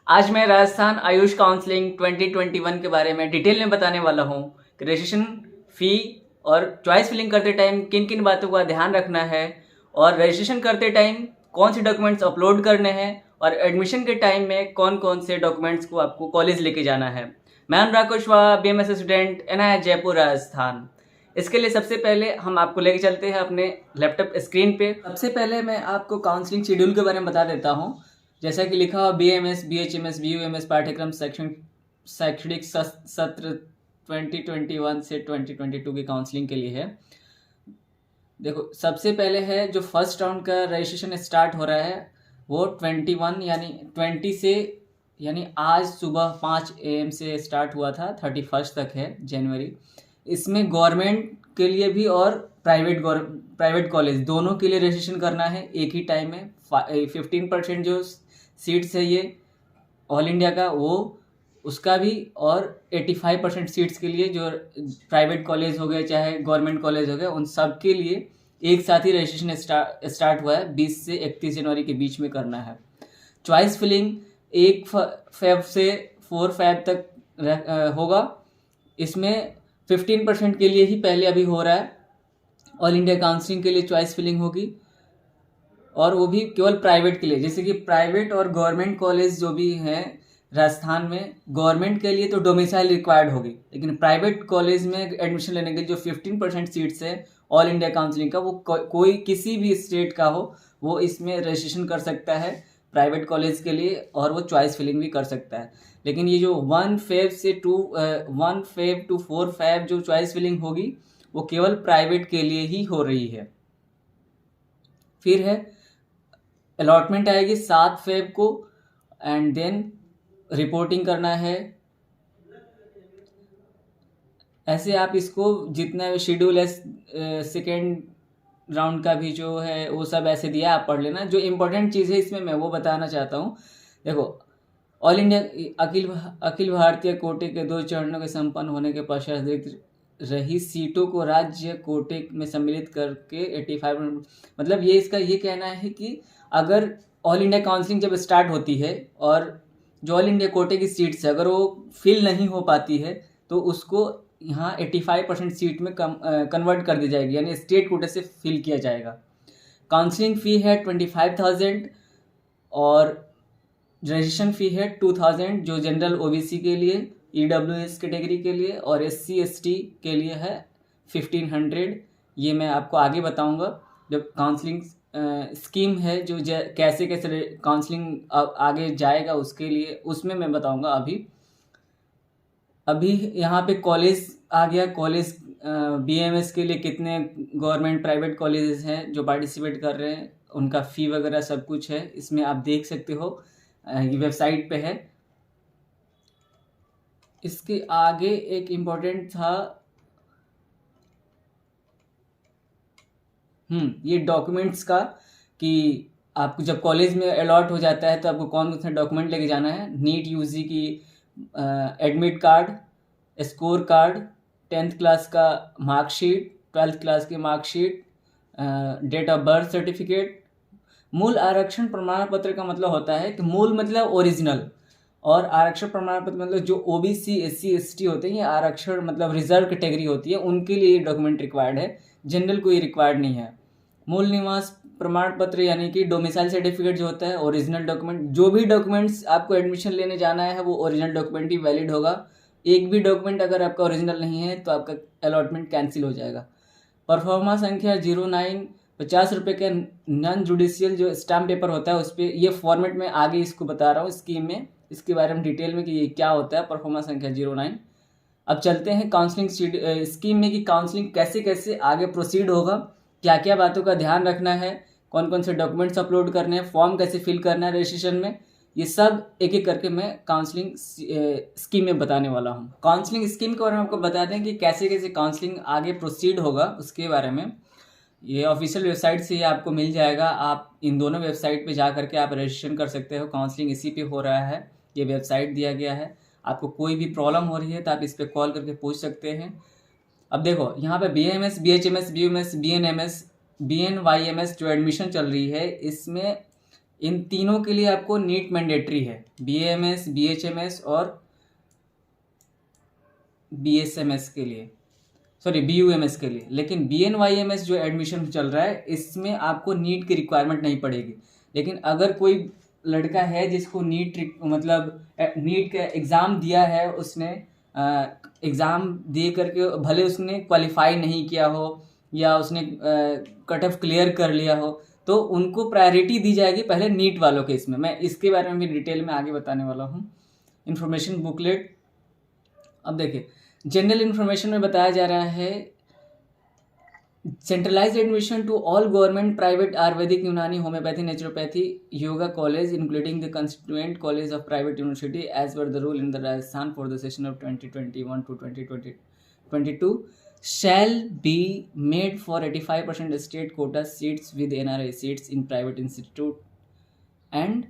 आज मैं राजस्थान आयुष काउंसलिंग 2021 के बारे में डिटेल में बताने वाला हूँ कि रजिस्ट्रेशन फ़ी और चॉइस फिलिंग करते टाइम किन किन बातों का ध्यान रखना है और रजिस्ट्रेशन करते टाइम कौन से डॉक्यूमेंट्स अपलोड करने हैं और एडमिशन के टाइम में कौन कौन से डॉक्यूमेंट्स को आपको कॉलेज लेके जाना है। मैं Anurag Kushwaha, BMS student, NIH Jaipur Rajasthan. इसके लिए सबसे पहले हम आपको लेके चलते हैं अपने लैपटॉप स्क्रीन पे। सबसे पहले मैं आपको काउंसलिंग शेड्यूल के बारे में बता देता हूँ। जैसा कि लिखा हुआ BMS, BHMS, BUMS पाठ्यक्रम शैक्षणिक सत्र 2021 से 2022 की काउंसलिंग के लिए है। देखो, सबसे पहले है जो फर्स्ट राउंड का रजिस्ट्रेशन स्टार्ट हो रहा है वो 21 यानी 20 से यानी आज सुबह 5 AM से स्टार्ट हुआ था, 31 तक है जनवरी। इसमें गवर्नमेंट के लिए भी और प्राइवेट कॉलेज दोनों के लिए रजिस्ट्रेशन करना है एक ही टाइम में। 15% जो सीट्स है ये ऑल इंडिया का वो उसका भी, और 85% सीट्स के लिए जो प्राइवेट कॉलेज हो गए चाहे गवर्नमेंट कॉलेज हो गए उन सब के लिए एक साथ ही रजिस्ट्रेशन स्टार्ट हुआ है। 20 से 31 जनवरी के बीच में करना है। चॉइस फिलिंग 1 फेब से 4 फेब तक होगा। इसमें 15% के लिए ही पहले अभी हो रहा है। ऑल इंडिया काउंसलिंग के लिए चॉइस फिलिंग होगी और वो भी केवल प्राइवेट के लिए। जैसे कि प्राइवेट और गवर्नमेंट कॉलेज जो भी हैं राजस्थान में, गवर्नमेंट के लिए तो डोमिसाइल रिक्वायर्ड होगी, लेकिन प्राइवेट कॉलेज में एडमिशन लेने के लिए जो 15% सीट्स है ऑल इंडिया काउंसलिंग का, वो कोई किसी भी स्टेट का हो वो इसमें रजिस्ट्रेशन कर सकता है प्राइवेट कॉलेज के लिए, और वो चॉइस फिलिंग भी कर सकता है। लेकिन ये जो 1 फेब टू 4 फेब जो चॉइस फिलिंग होगी वो केवल प्राइवेट के लिए ही हो रही है। फिर है अलॉटमेंट आएगी 7 फेब को, एंड देन रिपोर्टिंग करना है। ऐसे आप इसको जितना शेड्यूल है सेकेंड राउंड का भी जो है वो सब ऐसे दिया, आप पढ़ लेना। जो इम्पोर्टेंट चीज़ है इसमें मैं वो बताना चाहता हूँ। देखो, ऑल इंडिया अखिल भारतीय कोटे के 2 चरणों के संपन्न होने के पश्चात रही सीटों को राज्य कोटे में सम्मिलित करके 85, मतलब ये इसका ये कहना है कि अगर ऑल इंडिया काउंसलिंग जब स्टार्ट होती है और जो ऑल इंडिया कोटे की सीट्स है अगर वो फिल नहीं हो पाती है तो उसको यहाँ 85% सीट में कन्वर्ट कर दी जाएगी, यानी स्टेट कोटे से फिल किया जाएगा। काउंसलिंग फ़ी है 25,000 और रजिस्ट्रेशन फ़ी है 2,000 जो जनरल OBC के लिए, EWS कैटेगरी के लिए, और SC ST के लिए है 1,500। ये मैं आपको आगे बताऊंगा जब काउंसलिंग स्कीम है जो कैसे कैसे काउंसलिंग आगे जाएगा उसके लिए, उसमें मैं बताऊंगा। अभी यहाँ पे कॉलेज आ गया। कॉलेज BMS के लिए कितने गवर्नमेंट प्राइवेट कॉलेजेस हैं जो पार्टिसिपेट कर रहे हैं, उनका फ़ी वगैरह सब कुछ है इसमें आप देख सकते हो, ये वेबसाइट पे है। इसके आगे एक इम्पोर्टेंट था ये डॉक्यूमेंट्स का, कि आपको जब कॉलेज में अलॉट हो जाता है तो आपको कौन कौन से डॉक्यूमेंट लेके जाना है। नीट UG की admit card, score card, 10th class का मार्कशीट, 12th क्लास की marksheet, date of birth certificate. मूल आरक्षण प्रमाण पत्र का मतलब होता है कि मूल मतलब ओरिजिनल, और आरक्षण प्रमाण पत्र मतलब जो OBC SC ST होते हैं, ये आरक्षण मतलब रिजर्व कैटेगरी होती है, उनके लिए ये डॉक्यूमेंट रिक्वायर्ड है, जनरल को ये रिक्वायर्ड नहीं है। मूल निवास प्रमाण पत्र यानी कि डोमिसाइल सर्टिफिकेट जो होता है, ओरिजिनल डॉक्यूमेंट। जो भी डॉक्यूमेंट्स आपको एडमिशन लेने जाना है वो ओरिजिनल डॉक्यूमेंट ही वैलिड होगा। एक भी डॉक्यूमेंट अगर आपका ओरिजिनल नहीं है तो आपका अलॉटमेंट कैंसिल हो जाएगा। परफॉर्मा संख्या 09, 50 रुपये का नॉन जुडिशियल जो स्टाम्प पेपर होता है उस पर, ये फॉर्मेट में आगे इसको बता रहा हूँ स्कीम में, इसके बारे में डिटेल में कि ये क्या होता है परफॉर्मा संख्या 09। अब चलते हैं काउंसलिंग स्कीम में कि काउंसलिंग कैसे कैसे आगे प्रोसीड होगा, क्या क्या बातों का ध्यान रखना है, कौन कौन से डॉक्यूमेंट्स अपलोड करने हैं, फॉर्म कैसे फिल करना है रजिस्ट्रेशन में, ये सब एक एक करके मैं काउंसलिंग स्कीम में बताने वाला हूँ। काउंसलिंग स्कीम के बारे में आपको बता दें कि कैसे कैसे काउंसलिंग आगे प्रोसीड होगा उसके बारे में। ये ऑफिशियल वेबसाइट से ये आपको मिल जाएगा। आप इन दोनों वेबसाइट पे जा करके आप रजिस्ट्रेशन कर सकते हो। काउंसलिंग इसी पे हो रहा है, ये वेबसाइट दिया गया है। आपको कोई भी प्रॉब्लम हो रही है तो आप इस पर कॉल करके पूछ सकते हैं। अब देखो, यहाँ पे BMS, BHMS, BUMS, BNMS, BNYMS जो एडमिशन चल रही है इसमें इन तीनों के लिए आपको नीट मैंडेटरी है, BAMS, BHMS और BSMS के लिए, सॉरी BUMS के लिए। लेकिन BNYMS जो एडमिशन चल रहा है इसमें आपको नीट की रिक्वायरमेंट नहीं पड़ेगी। लेकिन अगर कोई लड़का है जिसको नीट मतलब नीट का एग्ज़ाम दिया है, उसने एग्ज़ाम दे करके भले उसने क्वालिफाई नहीं किया हो या उसने कट ऑफ क्लियर कर लिया हो, तो उनको प्रायोरिटी दी जाएगी पहले नीट वालों के इसमें। मैं इसके बारे में भी डिटेल में आगे बताने वाला हूँ। इन्फॉर्मेशन बुकलेट, अब देखिए जनरल इन्फॉर्मेशन में बताया जा रहा है centralised admission to all government private ayurvedic unani homeopathy naturopathy yoga college including the constituent college of private university as per the rule in the Rajasthan for the session of 2021 to 2022 shall be made for 85% state quota seats with NRI seats in private institute and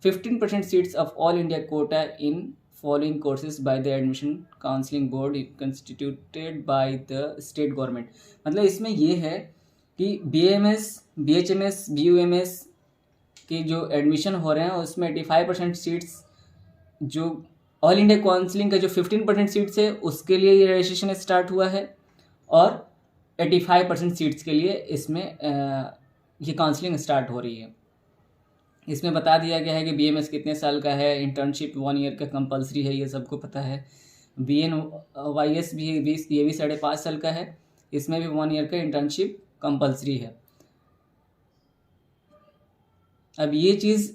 15% seats of all India quota in following courses by the admission counseling board constituted by the state government। मतलब इसमें ये है कि BAMS, BHMS, BUMS के जो admission हो रहे हैं उसमें 85% सीट्स, जो ऑल इंडिया काउंसलिंग का जो 15% सीट्स है उसके लिए ये रजिस्ट्रेशन स्टार्ट हुआ है, और 85% सीट्स के लिए इसमें ये काउंसलिंग स्टार्ट हो रही है। इसमें बता दिया गया है कि BMS कितने साल का है, इंटर्नशिप 1 ईयर का कंपलसरी है, ये सबको पता है। BNYS भी ये भी 5.5 साल का है, इसमें भी 1 ईयर का इंटर्नशिप कंपलसरी है। अब ये चीज़,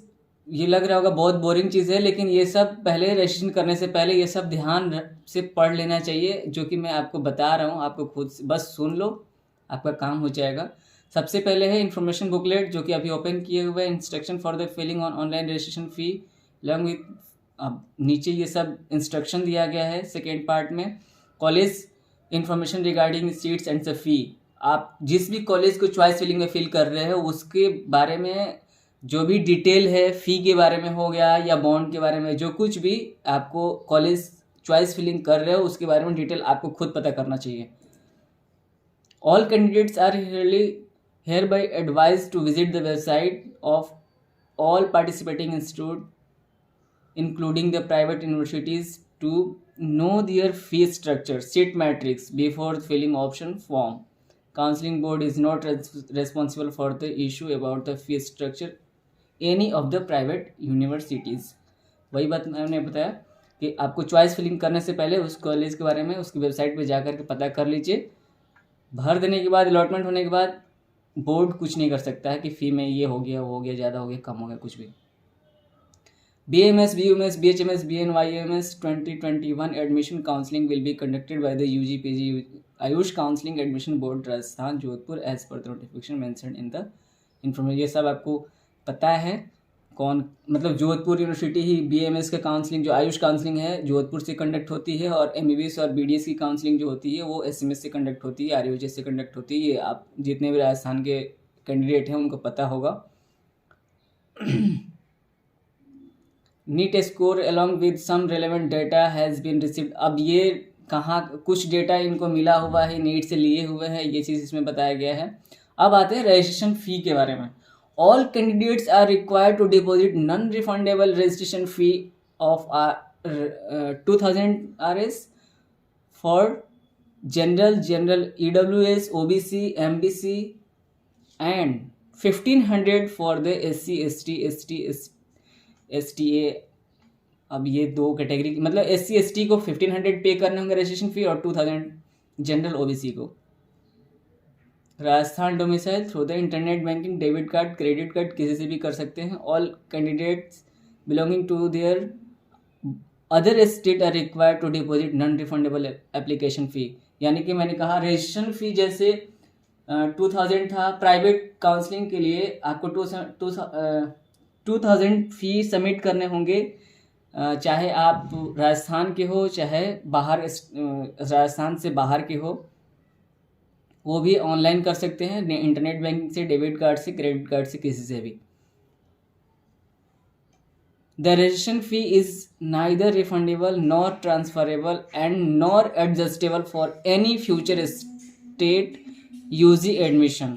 ये लग रहा होगा बहुत बोरिंग चीज़ है, लेकिन ये सब पहले रजिस्ट्रेशन करने से पहले ये सब ध्यान से पढ़ लेना चाहिए, जो कि मैं आपको बता रहा हूँ। आपको खुद बस सुन लो, आपका काम हो जाएगा। सबसे पहले है इन्फॉर्मेशन बुकलेट, जो कि अभी ओपन किए हुए हैं। Instruction for the filling on online registration fee long with, अब नीचे ये सब इंस्ट्रक्शन दिया गया है। सेकेंड पार्ट में college information regarding seats and the fee. आप जिस भी कॉलेज को चॉइस फिलिंग में फिल कर रहे हो उसके बारे में जो भी डिटेल है, फ़ी के बारे में हो गया या बॉन्ड के बारे में, जो कुछ भी आपको कॉलेज चॉइस फिलिंग कर रहे हो उसके बारे में डिटेल आपको खुद पता करना चाहिए। All candidates are hereby advised to visit the website of all participating institute including the private universities to know their fee structure, seat matrix before filling option form. Counseling board is not responsible for the issue about the fee structure any of the private universities। वही बात मैंने बताया कि आपको choice filling करने से पहले उस कॉलेज के बारे में उसकी वेबसाइट पे जा कर के पता कर लीजिए। भर देने के बाद, अलॉटमेंट होने के बाद बोर्ड कुछ नहीं कर सकता है कि फ़ी में ये हो गया, वो हो गया, ज़्यादा हो गया, कम हो गया, कुछ भी। BAMS, BUMS, BHMS, BNYMS 2021 admission counselling will be conducted by the UG/PG Ayush counselling admission board Rajasthan Jodhpur as per the notification mentioned in the information. ये सब आपको पता है कौन, मतलब जोधपुर यूनिवर्सिटी ही BAMS का काउंसलिंग, जो आयुष काउंसलिंग है जोधपुर से कंडक्ट होती है, और MBBS और BDS की काउंसलिंग जो होती है वो SMS से कंडक्ट होती है, RUHS से कंडक्ट होती है। ये आप जितने भी राजस्थान के कैंडिडेट हैं उनको पता होगा। NEET score along with some relevant data has been received. अब ये कहाँ कुछ डेटा इनको मिला हुआ है, नीट से लिए हुए हैं, ये चीज़ इसमें बताया गया है। अब आते हैं रजिस्ट्रेशन फ़ी के बारे में। All candidates are required to deposit non-refundable registration fee of 2000 Rs for general, EWS, OBC, MBC and 1500 for the SC, ST, STA। अब ये दो कैटेगरी, मतलब SC, ST को 1500 पे करने होंगे रजिस्ट्रेशन फ़ी, और 2000 जनरल OBC को। Rajasthan domicile through the internet banking, debit card, credit card किसी से भी कर सकते हैं। All candidates belonging to their other state are required to deposit non refundable application fee. यानी कि मैंने कहा रजिस्ट्रेशन फ़ी जैसे 2000 था, प्राइवेट काउंसलिंग के लिए आपको 2000 फ़ी सबमिट करने होंगे, चाहे आप राजस्थान के हो चाहे बाहर राजस्थान से बाहर के हो, वो भी ऑनलाइन कर सकते हैं, इंटरनेट बैंकिंग से, डेबिट कार्ड से, क्रेडिट कार्ड से, किसी से भी। The registration fee is neither refundable nor transferable and nor adjustable for any future state UG admission.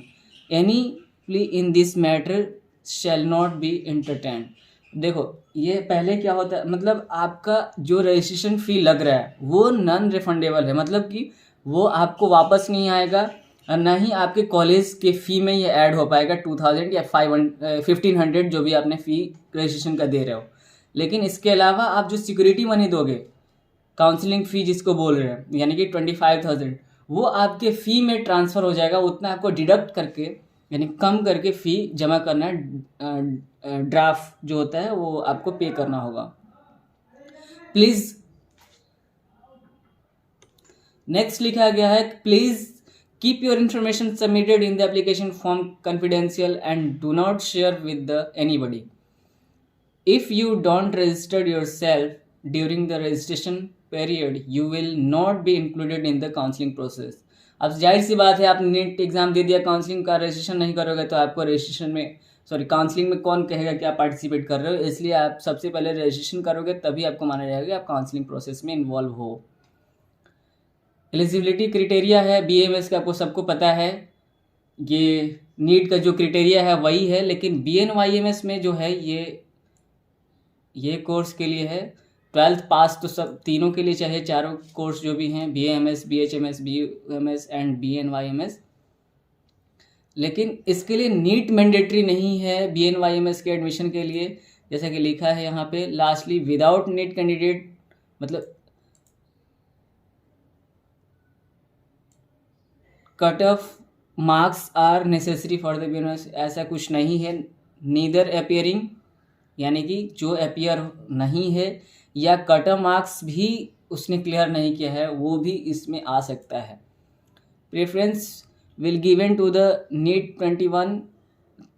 Any plea in this matter shell not B entertained. देखो ये पहले क्या होता है, मतलब आपका जो रजिस्ट्रेशन फ़ी लग रहा है वो नॉन रिफंडेबल है, मतलब कि वो आपको वापस नहीं आएगा और ना ही आपके कॉलेज के फ़ी में ये ऐड हो पाएगा 2000 या 1500 जो भी आपने फ़ी रजिस्ट्रेशन का दे रहे हो। लेकिन इसके अलावा आप जो सिक्योरिटी मनी दोगे, काउंसलिंग फ़ी जिसको बोल रहे हैं, यानी कि 25,000, वो आपके फ़ी में ट्रांसफ़र हो जाएगा। उतना आपको डिडक्ट करके यानी कम करके फ़ी जमा करना है, ड्राफ्ट जो होता है वो आपको पे करना होगा। प्लीज़ नेक्स्ट लिखा गया है, please keep your information submitted in the application form confidential and do not share with the anybody. If you don't register yourself during the registration period, you will not be included in the counseling process. अब जाहिर सी बात है, आपने NEET exam दे दिया, counselling का registration नहीं करोगे तो आपको रजिस्ट्रेशन में काउंसलिंग में कौन कहेगा कि आप पार्टिसिपेट कर रहे हो। इसलिए आप सबसे पहले रजिस्ट्रेशन करोगे तभी आपको माना जाएगा कि आप काउंसलिंग प्रोसेस में इन्वॉल्व हो। एलिजिबिलिटी क्राइटेरिया है BAMS का, आपको सबको पता है, ये नीट का जो क्राइटेरिया है वही है, लेकिन BNYMS में जो है ये कोर्स के लिए है 12th पास तो सब तीनों के लिए चाहिए, चारों कोर्स जो भी हैं BAMS, BHMS, BUMS and BNYMS। लेकिन इसके लिए नीट मैंडेटरी नहीं है BNYMS के एडमिशन के लिए, जैसा कि लिखा है यहाँ पे। लास्टली, विदाउट नीट कैंडिडेट, मतलब cut off marks are necessary for the BNYMS, ऐसा कुछ नहीं है। नीदर अपियरिंग, यानी कि जो अपियर नहीं है या कट ऑफ मार्क्स भी उसने क्लियर नहीं किया है वो भी इसमें आ सकता है। Preference will given to the NEET 21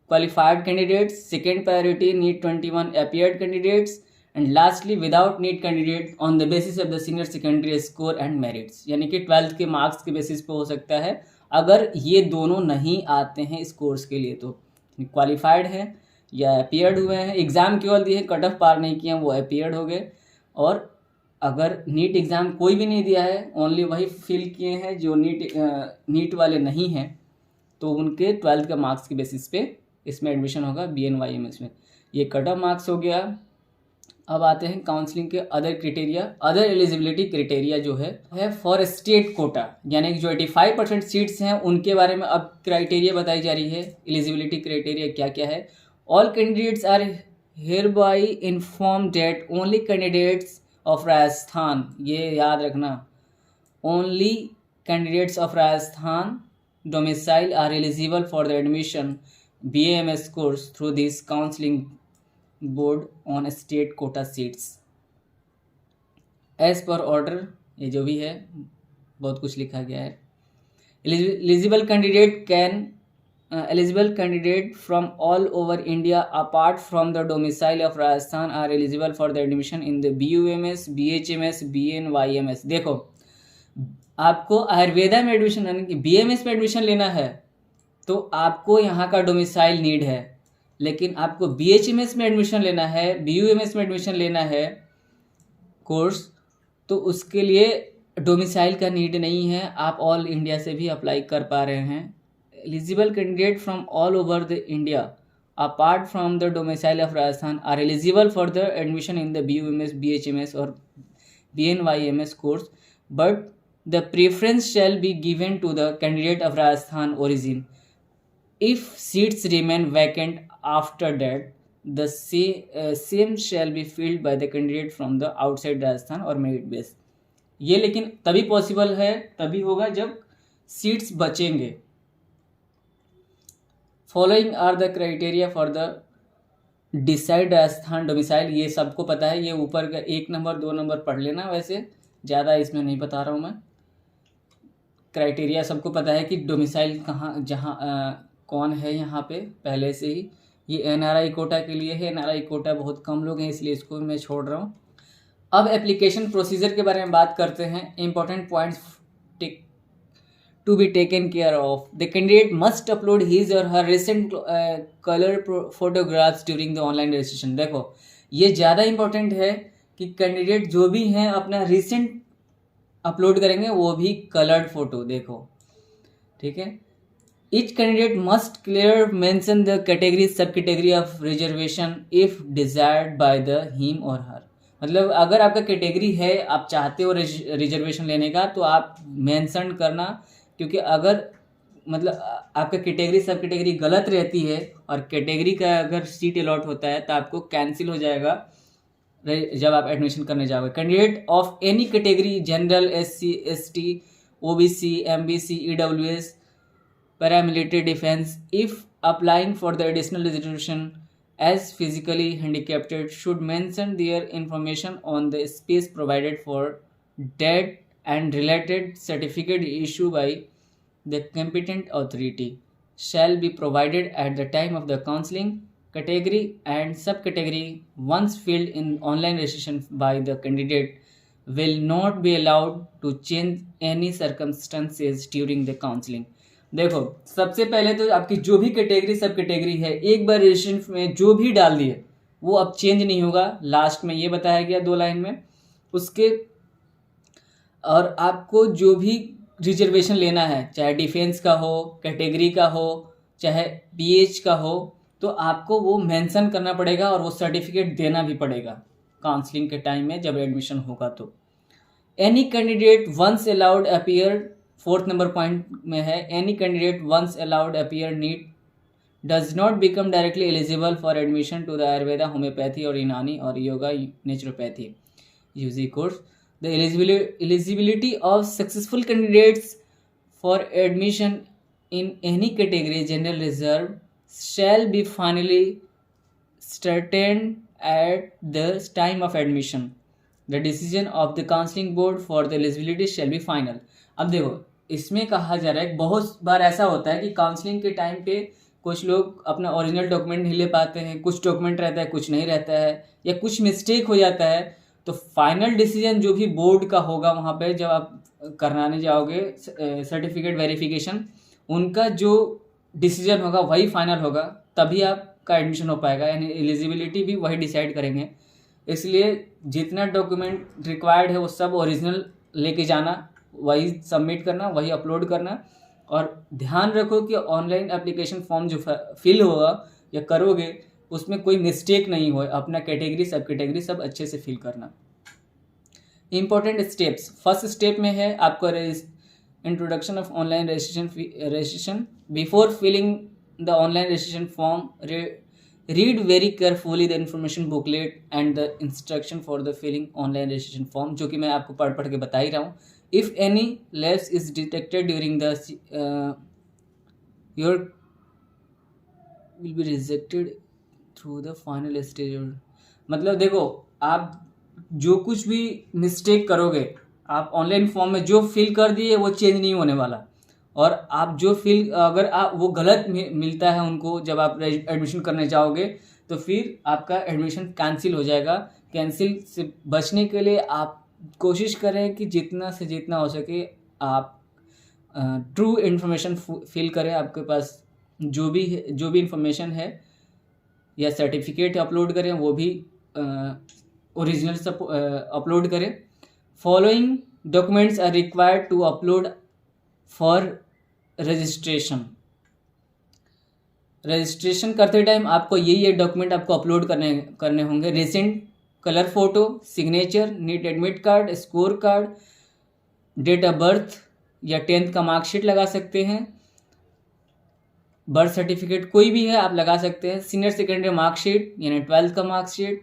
qualified candidates, second priority NEET 21 appeared candidates and lastly without NEET candidate on the basis of the senior secondary score and merits, यानी कि 12th के मार्क्स के बेसिस पे हो सकता है। अगर ये दोनों नहीं आते हैं इस कोर्स के लिए तो क्वालिफाइड है या अपियर्ड हुए हैं, एग्ज़ाम केवल दिए, कट ऑफ पार नहीं किए, वो अपियर्ड हो गए। और अगर नीट एग्ज़ाम कोई भी नहीं दिया है, ओनली वही फिल किए हैं जो नीट वाले नहीं हैं, तो उनके 12th का मार्क्स के बेसिस पे इसमें एडमिशन होगा BNYMS में। ये कट ऑफ मार्क्स हो गया। अब आते हैं काउंसलिंग के other criteria. Other eligibility criteria जो है फॉर स्टेट कोटा, यानी कि जो 85% सीट्स हैं उनके बारे में अब क्राइटेरिया बताई जा रही है। एलिजिबिलिटी क्राइटेरिया क्या क्या है? All candidates are hereby informed that only candidates of Rajasthan, ये याद रखना, only candidates of Rajasthan domicile are eligible for the admission BAMS course through this counseling board on state quota seats as per order। ये जो भी है बहुत कुछ लिखा गया है। Eligible candidate from all over India apart from the domicile of Rajasthan are eligible for the admission in the BUMS, BHMS, BNYMS। देखो आपको आयुर्वेदा में एडमिशन यानी कि BMS में एडमिशन लेना है तो आपको यहाँ का डोमिसाइल नीड है, लेकिन आपको BHMS में एडमिशन लेना है, BUMS में एडमिशन लेना है कोर्स, तो उसके लिए डोमिसाइल का नीड नहीं है, आप ऑल इंडिया से भी अप्लाई कर पा रहे हैं। Eligible candidate from all over the India apart from the domicile of Rajasthan are eligible for the admission in the BUMS, BHMS or BNYMS course, but the preference shall be given to the candidate of Rajasthan origin. If seats remain vacant after that, the same shall be filled by the candidate from the outside Rajasthan or merit base। ये लेकिन तभी possible है, तभी होगा जब seats बचेंगे। Following are the criteria for the decide Rajasthan domicile, ये सबको पता है, ये ऊपर का 1 नंबर 2 नंबर पढ़ लेना, वैसे ज़्यादा इसमें नहीं बता रहा हूँ मैं। क्राइटेरिया सबको पता है कि डोमिसाइल कहाँ जहाँ कौन है यहाँ पे पहले से ही। ये NRI कोटा के लिए है, NRI कोटा बहुत कम लोग हैं इसलिए इसको मैं छोड़ रहा हूँ। अब एप्लीकेशन प्रोसीजर के बारे में बात करते हैं। Important points to be taken care of. The candidate must upload his or her recent color photographs during the online registration। देखो ये ज़्यादा इम्पोर्टेंट है कि कैंडिडेट जो भी हैं अपना रिसेंट अपलोड करेंगे, वो भी कलर्ड फ़ोटो। देखो ठीक है, Each candidate must clear mention the category सब category of reservation if desired by the him or her. मतलब अगर आपका कैटेगरी है, आप चाहते हो रिजर्वेशन लेने का, तो आप मेंशन करना, क्योंकि अगर मतलब आपका कैटेगरी सब कैटेगरी गलत रहती है और कैटेगरी का अगर सीट अलॉट होता है तो आपको कैंसिल हो जाएगा जब आप एडमिशन करने जाओगे. Candidate of any category general, SC ST, OBC, MBC, EWS, paramilitary defense, if applying for the additional reservation as physically handicapped, should mention their information on the space provided for dead and related certificate issued by the competent authority shall be provided at the time of the counseling. Category and subcategory once filled in online registration by the candidate will not be allowed to change any circumstances during the counseling. देखो, सबसे पहले तो आपकी जो भी category सब category है, एक बार रजिस्ट्रेशन में जो भी डाल दिए वो अब चेंज नहीं होगा. लास्ट में ये बताया गया 2 लाइन में उसके. और आपको जो भी रिजर्वेशन लेना है, चाहे डिफेंस का हो, कैटेगरी का हो, चाहे PH का हो, तो आपको वो मेंशन करना पड़ेगा और वो सर्टिफिकेट देना भी पड़ेगा काउंसलिंग के टाइम में जब एडमिशन होगा. तो any candidate once allowed appear, 4th number point में है, any candidate once allowed appear need does not become directly eligible for admission to the Ayurveda, homeopathy और यूनानी और yoga naturopathy UG course. The eligibility of successful candidates for admission in any category general reserve shall be finally certain at the time of admission. The decision of the counseling board for the eligibility shall be final. अब देखो, इसमें कहा जा रहा है बहुत बार ऐसा होता है कि काउंसलिंग के टाइम पे कुछ लोग अपना ओरिजिनल डॉक्यूमेंट नहीं ले पाते हैं, कुछ डॉक्यूमेंट रहता है, कुछ नहीं रहता है, या कुछ मिस्टेक हो जाता है. तो फाइनल डिसीजन जो भी बोर्ड का होगा वहाँ पे जब आप कराने जाओगे सर्टिफिकेट वेरिफिकेशन, उनका जो डिसीजन होगा वही फाइनल होगा, तभी आपका एडमिशन हो पाएगा. यानी एलिजिबिलिटी भी वही डिसाइड करेंगे. इसलिए जितना डॉक्यूमेंट रिक्वायर्ड है वो सब ओरिजिनल लेके जाना, वही सबमिट करना, वही अपलोड करना. और ध्यान रखो कि ऑनलाइन एप्लीकेशन फॉर्म जो फिल होगा या करोगे उसमें कोई मिस्टेक नहीं हो, अपना कैटेगरी सब कैटेगरी सब अच्छे से फिल करना. Important steps. फर्स्ट स्टेप में है आपको introduction of online registration. Before filling the online registration form, read very carefully the information booklet and the instruction for the filling online registration form, जो कि मैं आपको पढ़ के बता ही रहा हूँ. If any lapse is detected during the your will be rejected through the final stage. मतलब देखो, आप जो कुछ भी मिस्टेक करोगे, आप ऑनलाइन फॉर्म में जो फिल कर दिए वो चेंज नहीं होने वाला. और आप जो फिल अगर आप वो गलत मिलता है उनको जब आप एडमिशन करने जाओगे, तो फिर आपका एडमिशन कैंसिल हो जाएगा. कैंसिल से बचने के लिए आप कोशिश करें कि जितना से जितना हो सके आप ट्रू इन्फॉर्मेशन फिल करें. आपके पास जो भी इन्फॉर्मेशन है या सर्टिफिकेट अपलोड करें, वो भी ओरिजिनल सब अपलोड करें. Following documents are required to upload for registration. Registration करते टाइम आपको ये डॉक्यूमेंट आपको अपलोड करने होंगे. Recent colour photo, signature, NEET admit card, score card, date of birth या 10th का मार्कशीट लगा सकते हैं. बर्थ सर्टिफिकेट कोई भी है आप लगा सकते हैं. सीनियर सेकेंडरी मार्कशीट यानी 12th का मार्कशीट,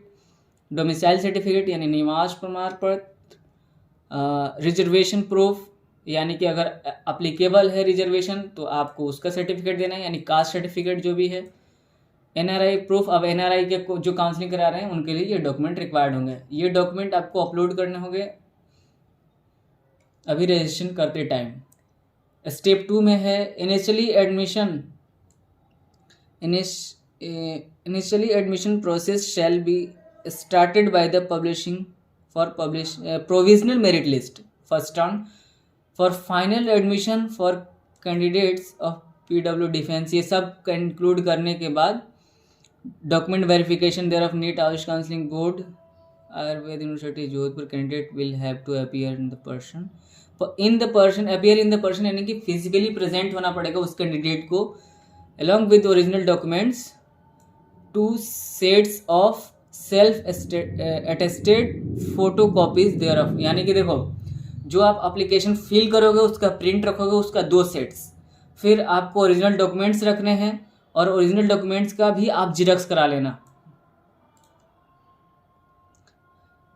डोमिसाइल सर्टिफिकेट यानी निवास प्रमाण पत्र, रिजर्वेशन प्रूफ यानी कि अगर अप्लीकेबल है रिजर्वेशन तो आपको उसका सर्टिफिकेट देना है, यानी कास्ट सर्टिफिकेट जो भी है. NRI proof. अब NRI के जो काउंसलिंग करा रहे हैं उनके लिए ये डॉक्यूमेंट रिक्वायर्ड होंगे. ये डॉक्यूमेंट आपको अपलोड करने होंगे अभी रजिस्ट्रेशन करते टाइम. स्टेप 2 में है initially admission process shall be started by the publishing for provisional merit list first round for final admission for candidates of PW defense. ये सब इंक्लूड करने के बाद document verification there of NEET Ayush counselling board Ayurved university Jodhpur candidate will have to appear in the person appear in the person यानी कि physically present होना पड़ेगा उस कैंडिडेट को along with original documents 2 sets of self attested photo copies there of. यानी कि देखो जो आप एप्लीकेशन फिल करोगे उसका प्रिंट रखोगे उसका 2 सेट्स, फिर आपको ओरिजिनल डॉक्यूमेंट्स रखने हैं और ओरिजिनल डॉक्यूमेंट्स का भी आप जिरक्स करा लेना।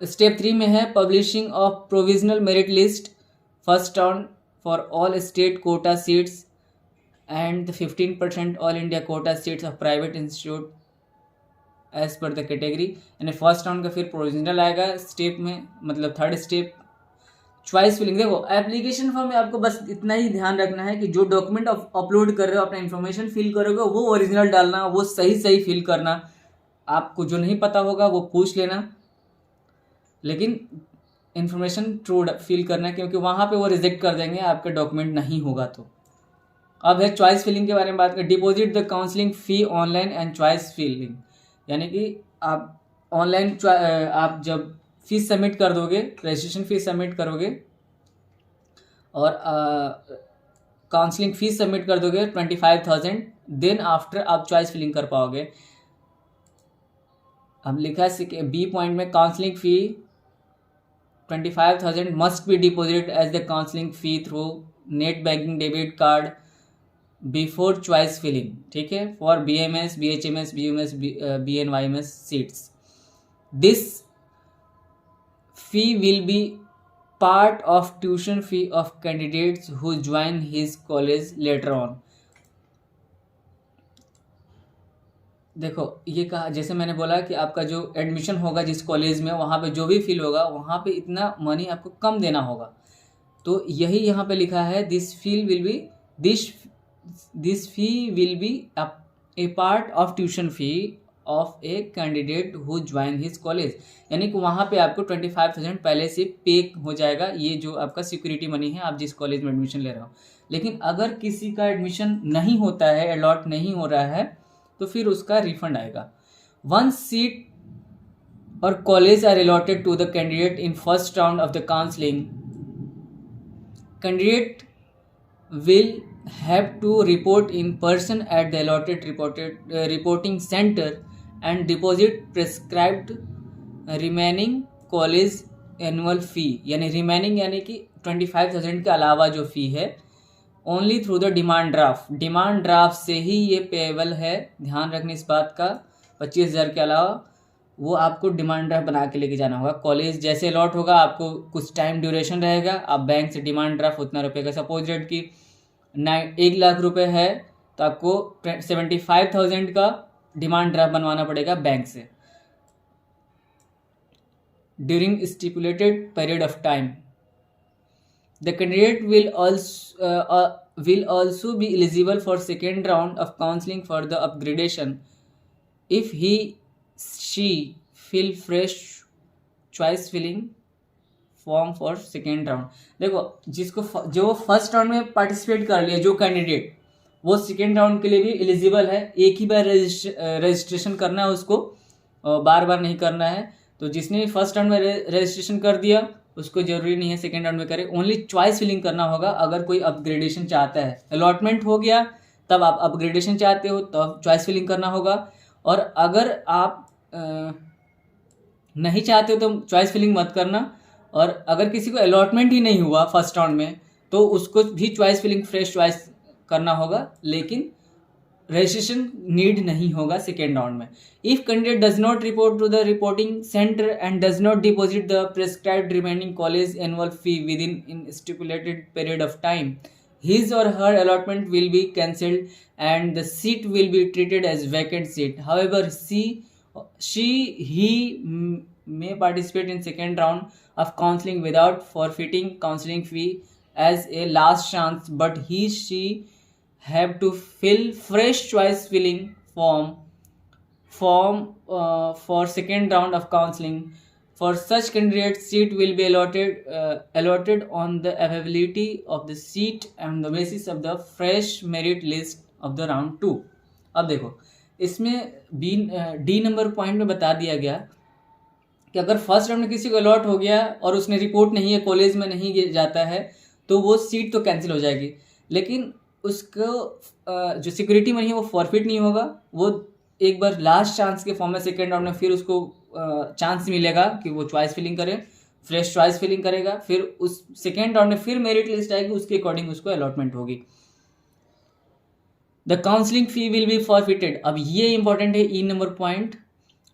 स्टेप 3 में है publishing of provisional merit list first round for all state quota seats and the 15% all India quota seats of private institute as per the category. यानी फर्स्ट राउंड का फिर प्रोविजनल आएगा स्टेप में, मतलब थर्ड स्टेप चॉइस फिलिंग। देखो application form में आपको बस इतना ही ध्यान रखना है कि जो डॉक्यूमेंट आप अपलोड कर रहे हो अपना इन्फॉर्मेशन फिल करोगे वो ओरिजिनल डालना, वो सही फिल करना। आपको जो नहीं पता होगा वो पूछ लेना, लेकिन इन्फॉर्मेशन ट्रू फिल करना है क्योंकि वहाँ पे वो रिजेक्ट कर देंगे आपके डॉक्यूमेंट नहीं होगा तो। अब है चॉइस फिलिंग के बारे में बात करें। Deposit the counselling fee online and choice filling, यानी कि आप ऑनलाइन आप जब फीस सबमिट कर दोगे, रजिस्ट्रेशन फीस सबमिट करोगे और काउंसलिंग फीस सबमिट कर दोगे 25,000, देन आफ्टर आप चॉइस फिलिंग कर पाओगे। अब लिखा है बी पॉइंट में counselling fee 25,000 must be deposit as the counselling fee through net banking debit card before choice filling, ठीक है, for BMS, BHMS, BUMS, BNYMS seats. This fee will be part of tuition fee of candidates who join his college later on। देखो ये कहा, जैसे मैंने बोला कि आपका जो एडमिशन होगा जिस कॉलेज में वहाँ पे जो भी फील होगा वहाँ पे इतना मनी आपको कम देना होगा, तो यही यहाँ पे लिखा है this fee will B A part of tuition fee of A candidate who join his college. यानी कि वहाँ पे आपको 25,000 पहले से पे हो जाएगा, ये जो आपका सिक्योरिटी मनी है आप जिस कॉलेज में एडमिशन ले रहे हो। लेकिन अगर किसी का एडमिशन नहीं होता है, अलॉट नहीं हो रहा है, तो फिर उसका रिफंड आएगा। 1 सीट और college are allotted to the candidate in first round of the counselling. Candidate will have to report in person at the allotted reporting center and deposit prescribed remaining college annual fee। यानी remaining यानी कि 25,000 के अलावा जो फ़ी है only through the demand draft से ही ये payable है। ध्यान रखने इस बात का, 25,000 के अलावा वो आपको डिमांड ड्राफ्ट बना के लेके जाना होगा। कॉलेज जैसे अलॉट होगा आपको कुछ टाइम ड्यूरेशन रहेगा, आप बैंक से डिमांड ड्राफ्ट उतना रुपये का, सपोज डेट की 1 लाख रुपए है तो आपको 75,000 का डिमांड ड्राफ्ट बनवाना पड़ेगा बैंक से during stipulated period of time. The candidate will also be eligible for second round of counseling for the upgradation if she fill fresh choice filling form for second round. देखो जो first round में participate कर लिया जो candidate, वो second round के लिए भी एलिजिबल है। एक ही बार रजिस्ट्रेशन करना है उसको, बार बार नहीं करना है। तो जिसने फर्स्ट राउंड में रजिस्ट्रेशन कर दिया उसको जरूरी नहीं है सेकेंड राउंड में करे, ओनली चॉइस फिलिंग करना होगा। अगर कोई अपग्रेडेशन चाहता है, अलॉटमेंट हो गया तब आप अपग्रेडेशन चाहते हो तो चॉइस फिलिंग करना होगा, और अगर आप नहीं चाहते हो तो चॉइस फिलिंग मत करना। और अगर किसी को अलॉटमेंट ही नहीं हुआ फर्स्ट राउंड में तो उसको भी चॉइस फिलिंग फ्रेश चॉइस करना होगा, लेकिन रजिस्ट्रेशन नीड नहीं होगा सेकेंड राउंड में। If candidate does not report to the reporting centre and does not deposit the prescribed remaining college annual fee with in stipulated period of time, his or her allotment will be cancelled and the seat will be treated as vacant seat. However, he may participate in second round of counseling without forfeiting counseling fee as a last chance, but she have to fill fresh choice filling form for second round of counseling. For such candidates, seat will be allotted on the availability of the seat and the basis of the fresh merit list of the round 2. अब देखो इसमें D number point में बता दिया गया कि अगर first round में किसी को अलॉट हो गया और उसने रिपोर्ट नहीं है, कॉलेज में नहीं जाता है, तो वो सीट तो कैंसिल हो जाएगी, लेकिन उसको जो सिक्योरिटी मनी है वो फॉरफिट नहीं होगा। वो एक बार लास्ट चांस के फॉर्म में सेकेंड राउंड में फिर उसको चांस मिलेगा कि वो चॉइस फिलिंग करे, फ्रेश चॉइस फिलिंग करेगा, फिर उस सेकेंड राउंड में फिर मेरिट लिस्ट आएगी, उसके अकॉर्डिंग उसको अलॉटमेंट होगी। The counselling fee will be forfeited. अब ये इंपॉर्टेंट है, E number point.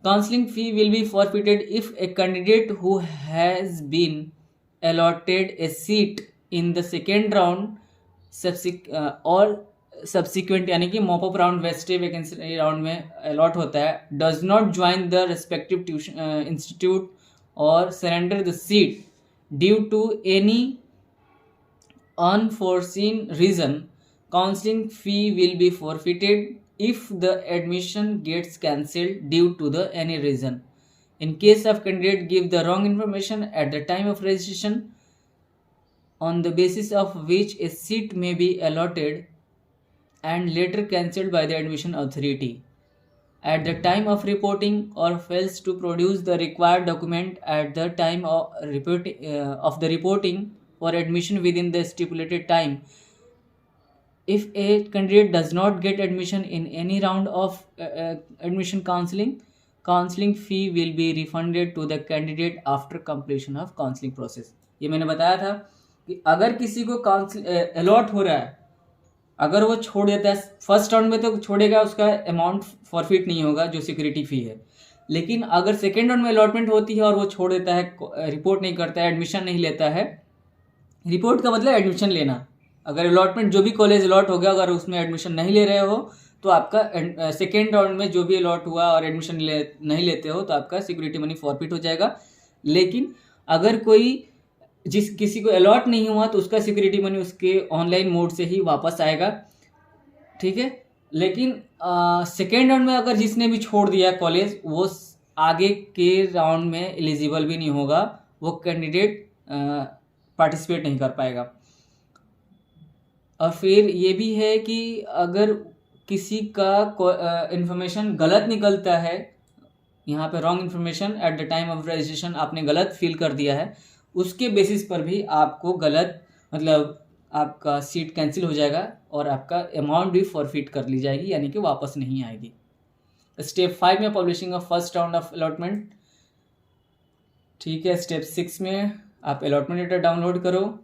Counselling fee will be forfeited if a candidate who has been allotted a seat in the second round और subsequent, यानी कि mop up round वेस्टे vacancy round में allot होता है, does not join the respective institute और surrender the seat due to any unforeseen reason, counseling fee will be forfeited if the admission gets cancelled due to the any reason. In case of candidate give the wrong information at the time of registration, on the basis of which a seat may be allotted and later cancelled by the admission authority at the time of reporting, or fails to produce the required document at the time of the reporting for admission within the stipulated time. If a candidate does not get admission in any round of admission counseling fee will be refunded to the candidate after completion of counseling process. ये मैंने बताया था कि अगर किसी को allot हो रहा है, अगर वो छोड़ देता है फर्स्ट राउंड में तो छोड़ेगा, उसका अमाउंट फॉरफिट नहीं होगा जो सिक्योरिटी फी है। लेकिन अगर सेकेंड राउंड में अलॉटमेंट होती है और वो छोड़ देता है, रिपोर्ट नहीं करता है, एडमिशन नहीं लेता है, रिपोर्ट का मतलब एडमिशन लेना, अगर अलॉटमेंट जो भी कॉलेज अलॉट हो गया अगर उसमें एडमिशन नहीं ले रहे हो तो आपका सेकेंड राउंड में जो भी अलॉट हुआ और एडमिशन नहीं लेते हो तो आपका सिक्योरिटी मनी फॉरफिट हो जाएगा। लेकिन अगर कोई किसी को अलॉट नहीं हुआ तो उसका सिक्योरिटी मनी उसके ऑनलाइन मोड से ही वापस आएगा, ठीक है। लेकिन सेकेंड राउंड में अगर जिसने भी छोड़ दिया कॉलेज, वो आगे के राउंड में एलिजिबल भी नहीं होगा, वो कैंडिडेट पार्टिसिपेट नहीं कर पाएगा। और फिर ये भी है कि अगर किसी का इन्फॉर्मेशन गलत निकलता है, यहाँ पे wrong information at the time of registration आपने गलत फिल कर दिया है, उसके बेसिस पर भी आपको गलत मतलब आपका सीट कैंसिल हो जाएगा और आपका अमाउंट भी फॉरफिट कर ली जाएगी, यानी कि वापस नहीं आएगी। स्टेप 5 में publishing of first round of allotment, ठीक है। स्टेप 6 में आप अलॉटमेंट लेटर डाउनलोड करो,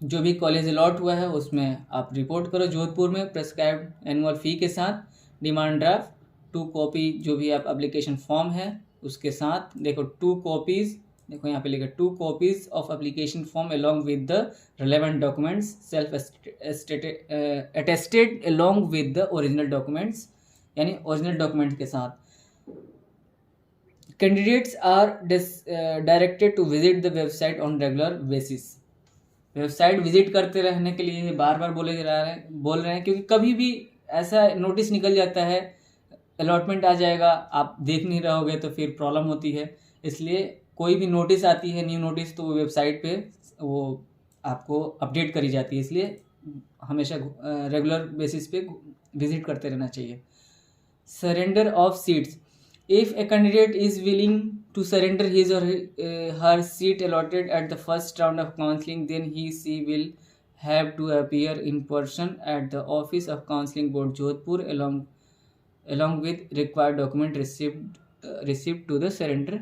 जो भी कॉलेज अलॉट हुआ है उसमें आप रिपोर्ट करो जोधपुर में प्रेस्क्राइब्ड एनुअल फ़ी के साथ, डिमांड ड्राफ्ट 2 कॉपी जो भी आप एप्लीकेशन फॉर्म है उसके साथ। देखो 2 कॉपीज़, देखो यहाँ पे लिखा 2 copies of application form along with the relevant documents self attested along with the original documents, यानी ओरिजिनल डॉक्यूमेंट के साथ। Candidates are directed to visit the website on regular basis. Website visit करते रहने के लिए बार बार बोल रहे हैं क्योंकि कभी भी ऐसा नोटिस निकल जाता है, अलॉटमेंट आ जाएगा, आप देख नहीं रहोगे तो फिर प्रॉब्लम होती है। इसलिए कोई भी नोटिस आती है, न्यू नोटिस, तो वो वेबसाइट पे वो आपको अपडेट करी जाती है, इसलिए हमेशा रेगुलर बेसिस पे विजिट करते रहना चाहिए। Surrender of seats, if a candidate is willing to surrender his or her seat allotted at the first round of counseling, then he/she will have to appear in person at the office of counseling board Jodhpur along with required document received to the surrender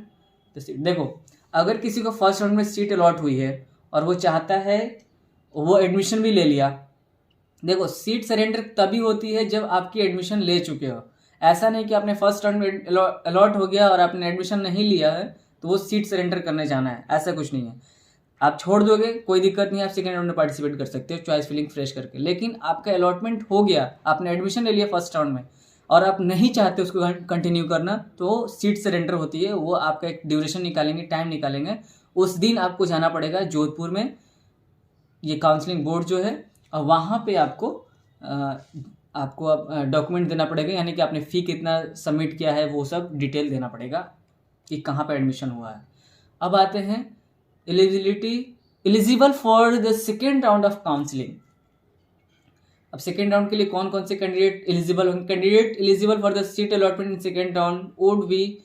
the seat। देखो अगर किसी को first round में seat allot हुई है और वो चाहता है वो एडमिशन भी ले लिया, देखो सीट सरेंडर तभी होती है जब आपकी एडमिशन ले चुके हो। ऐसा नहीं कि आपने फर्स्ट राउंड में अलॉट हो गया और आपने एडमिशन नहीं लिया है तो वो सीट सरेंडर करने जाना है, ऐसा कुछ नहीं है। आप छोड़ दोगे कोई दिक्कत नहीं, आप सेकेंड राउंड में पार्टिसिपेट कर सकते हो चॉइस फिलिंग फ्रेश करके। लेकिन आपका अलॉटमेंट हो गया, आपने एडमिशन ले लिया फर्स्ट राउंड में और आप नहीं चाहते उसको कंटिन्यू करना, तो सीट सरेंडर होती है। वो आपका एक ड्यूरेशन निकालेंगे, टाइम निकालेंगे, उस दिन आपको जाना पड़ेगा जोधपुर में, ये काउंसलिंग बोर्ड जो है, और वहाँ पे आपको डॉक्यूमेंट देना पड़ेगा, यानी कि आपने फ़ी कितना सबमिट किया है वो सब डिटेल देना पड़ेगा कि कहाँ पर एडमिशन हुआ है। अब आते हैं eligible for the second round of counselling. अब सेकेंड राउंड के लिए कौन कौन से कैंडिडेट एलिजिबल होंगे? Candidate eligible for the seat allotment in second round would be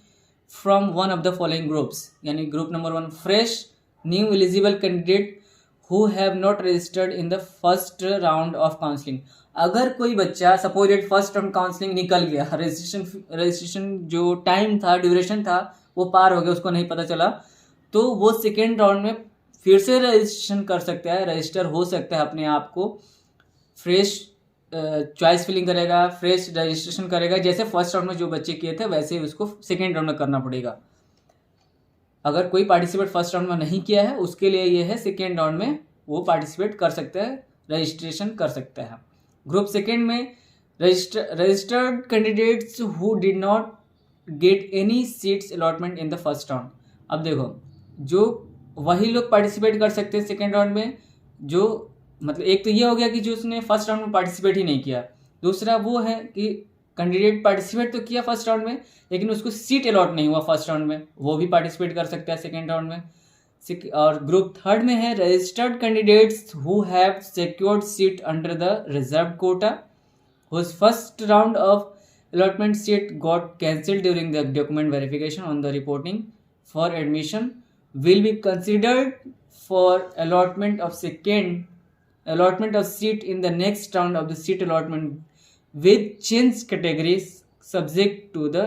from one of the following groups, यानी group number 1 fresh new eligible candidate who have not registered in the first round of counselling. अगर कोई बच्चा supposed first round counselling निकल गया, registration जो time था, duration था, वो पार हो गया, उसको नहीं पता चला, तो वो सेकेंड राउंड में फिर से रजिस्ट्रेशन कर सकता है, रजिस्टर हो सकता है अपने आप को, फ्रेश चॉइस फिलिंग करेगा, फ्रेश रजिस्ट्रेशन करेगा। जैसे फर्स्ट राउंड में जो बच्चे किए थे वैसे ही उसको सेकेंड राउंड में करना पड़ेगा। अगर कोई पार्टिसिपेट फर्स्ट राउंड में नहीं किया है उसके लिए ये है, सेकेंड राउंड में वो पार्टिसिपेट कर सकता है, रजिस्ट्रेशन कर सकता है। ग्रुप सेकेंड में registered candidates who did not get any seats allotment in the first round. अब देखो, जो वही लोग पार्टिसिपेट कर सकते हैं सेकेंड राउंड में, जो मतलब एक तो ये हो गया कि जो उसने फर्स्ट राउंड में पार्टिसिपेट ही नहीं किया, दूसरा वो है कि कैंडिडेट पार्टिसिपेट तो किया फर्स्ट राउंड में लेकिन उसको सीट अलॉट नहीं हुआ फर्स्ट राउंड में, वो भी पार्टिसिपेट कर सकता है सेकेंड राउंड में। और ग्रुप थर्ड में है registered candidates who have secured seat under the reserve quota whose first round of allotment seat got cancelled during the document verification on the reporting for admission will be considered for allotment of seat in the next round of the seat allotment with changed categories subject to the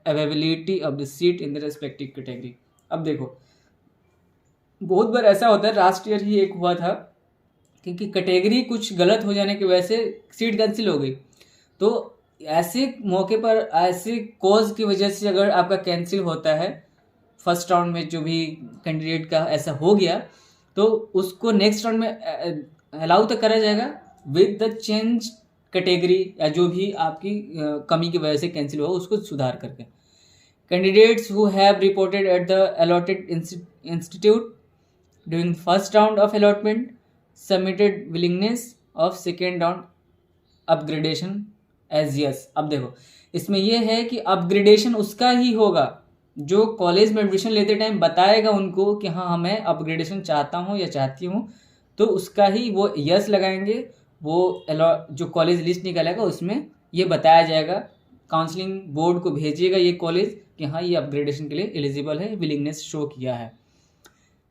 availability of the seat in the respective category। अब देखो, बहुत बार ऐसा होता है, last year ही एक हुआ था क्योंकि कैटेगरी कुछ गलत हो जाने की वजह से सीट कैंसिल हो गई। तो ऐसे मौके पर, ऐसे कॉज की वजह से अगर आपका कैंसिल होता है फर्स्ट राउंड में, जो भी कैंडिडेट का ऐसा हो गया, तो उसको नेक्स्ट राउंड में अलाउ तक करा जाएगा विद द चेंज कैटेगरी, या जो भी आपकी कमी की वजह से कैंसिल हुआ उसको सुधार करके। Candidates who have reported at the allotted institute during first round of allotment submitted willingness of second round upgradation as yes. अब देखो, इसमें यह है कि अपग्रेडेशन उसका ही होगा जो कॉलेज में एडमिशन लेते टाइम बताएगा उनको कि हाँ मैं अपग्रेडेशन चाहता हूँ या चाहती हूँ, तो उसका ही वो यस लगाएंगे। वो जो कॉलेज लिस्ट निकलेगा उसमें ये बताया जाएगा, काउंसलिंग बोर्ड को भेजिएगा ये कॉलेज कि हाँ ये अपग्रेडेशन के लिए एलिजिबल है, विलिंगनेस शो किया है।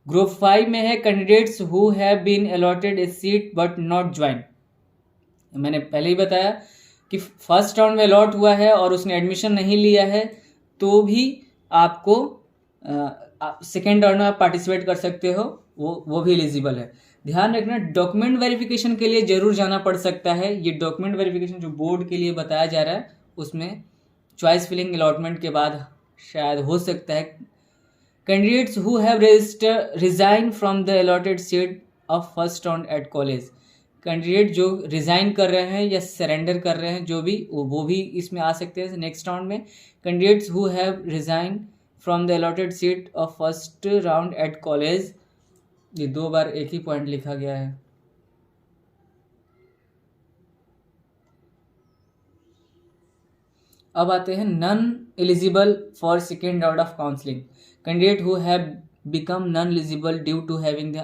ग्रुप 5 में है candidates who have been allotted a seat but not join. मैंने पहले ही बताया कि फर्स्ट राउंड में अलॉट हुआ है और उसने एडमिशन नहीं लिया है तो भी आपको सेकेंड राउंड में आप पार्टिसिपेट कर सकते हो, वो भी एलिजिबल है। ध्यान रखना, डॉक्यूमेंट वेरिफिकेशन के लिए जरूर जाना पड़ सकता है। ये डॉक्यूमेंट वेरिफिकेशन जो बोर्ड के लिए बताया जा रहा है उसमें चॉइस फिलिंग अलॉटमेंट के बाद शायद हो सकता है। Candidates who have resign from the allotted seat of first round at college. Candidate जो रिज़ाइन कर रहे हैं या सरेंडर कर रहे हैं, जो भी, वो भी इसमें आ सकते हैं नेक्स्ट राउंड में। Candidates who have resign from the allotted seat of first round at college, ये 2 बार एक ही पॉइंट लिखा गया है। अब आते हैं non eligible for second round of counselling. Candidate who have become non-eligible due to having the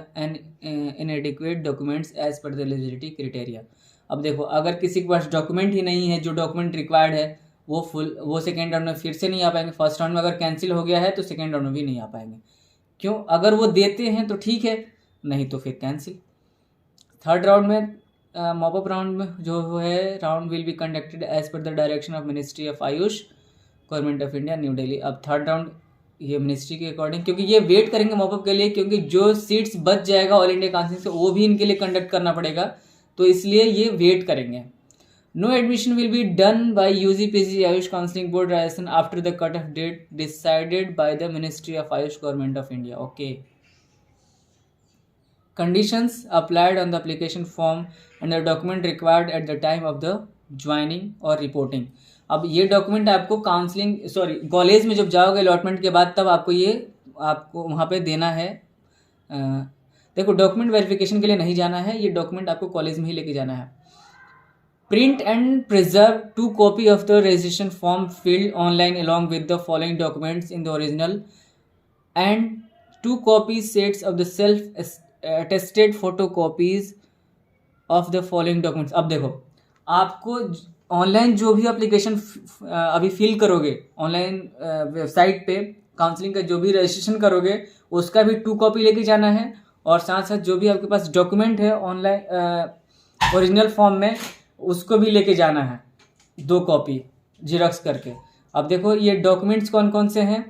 inadequate documents as per the eligibility criteria। अब देखो, अगर किसी के पास डॉक्यूमेंट ही नहीं है, जो डॉक्यूमेंट रिक्वायर्ड है वो सेकेंड राउंड में फिर से नहीं आ पाएंगे। फर्स्ट राउंड में अगर कैंसिल हो गया है तो सेकेंड राउंड में भी नहीं आ पाएंगे। क्यों? अगर वो देते हैं तो ठीक है, नहीं तो फिर कैंसिल। थर्ड राउंड में मॉपअप राउंड में जो है, round will be conducted as per the direction of ministry of Ayush, government of India, New Delhi. अब थर्ड राउंड ये मिनिस्ट्री के अकॉर्डिंग, क्योंकि ये वेट करेंगे मॉपअप के लिए, क्योंकि जो सीट्स बच जाएगा ऑल इंडिया काउंसिल से वो भी इनके लिए कंडक्ट करना पड़ेगा, तो इसलिए ये वेट करेंगे। No admission will be done by UG PG Ayush counselling board Rajasthan after the cut off date decided by the ministry of Ayush, government of India. Okay. Conditions applied on the application form and the document required at the time of the joining और reporting. अब ये document आपको college में जब जाओगे allotment के बाद, तब आपको वहाँ पे देना है। देखो, डॉक्यूमेंट वेरिफिकेशन के लिए नहीं जाना है, ये डॉक्यूमेंट आपको कॉलेज में ही लेके जाना है। Print and preserve 2 copy of the registration form field online along with the following documents in the original and 2 copy sets of the self attested photo copies of the following documents. अब देखो, आपको online जो भी application अभी fill करोगे online website पे, counselling का जो भी रजिस्ट्रेशन करोगे उसका भी 2 कॉपी लेके जाना है, और साथ साथ जो भी आपके पास डॉक्यूमेंट है ऑनलाइन ओरिजिनल फॉर्म में उसको भी लेके जाना है 2 कॉपी जिरॉक्स करके। अब देखो ये डॉक्यूमेंट्स कौन कौन से हैं।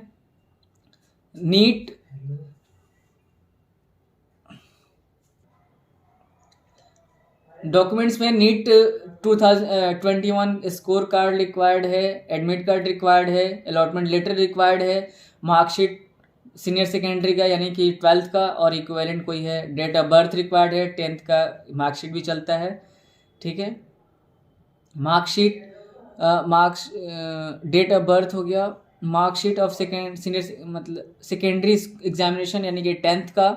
नीट डॉक्यूमेंट्स में नीट 2021 स्कोर कार्ड रिक्वायर्ड है, एडमिट कार्ड रिक्वायर्ड है, अलॉटमेंट लेटर रिक्वायर्ड है, मार्कशीट सीनियर सेकेंडरी का यानी कि 12th का और इक्विवेलेंट कोई है, डेट ऑफ बर्थ रिक्वायर्ड है, 10th का मार्कशीट भी चलता है, ठीक है। Marksheet marks date of birth हो गया, मार्कशीट ऑफ सीनियर मतलब सेकेंडरी एग्जामिनेशन यानी कि 10th का,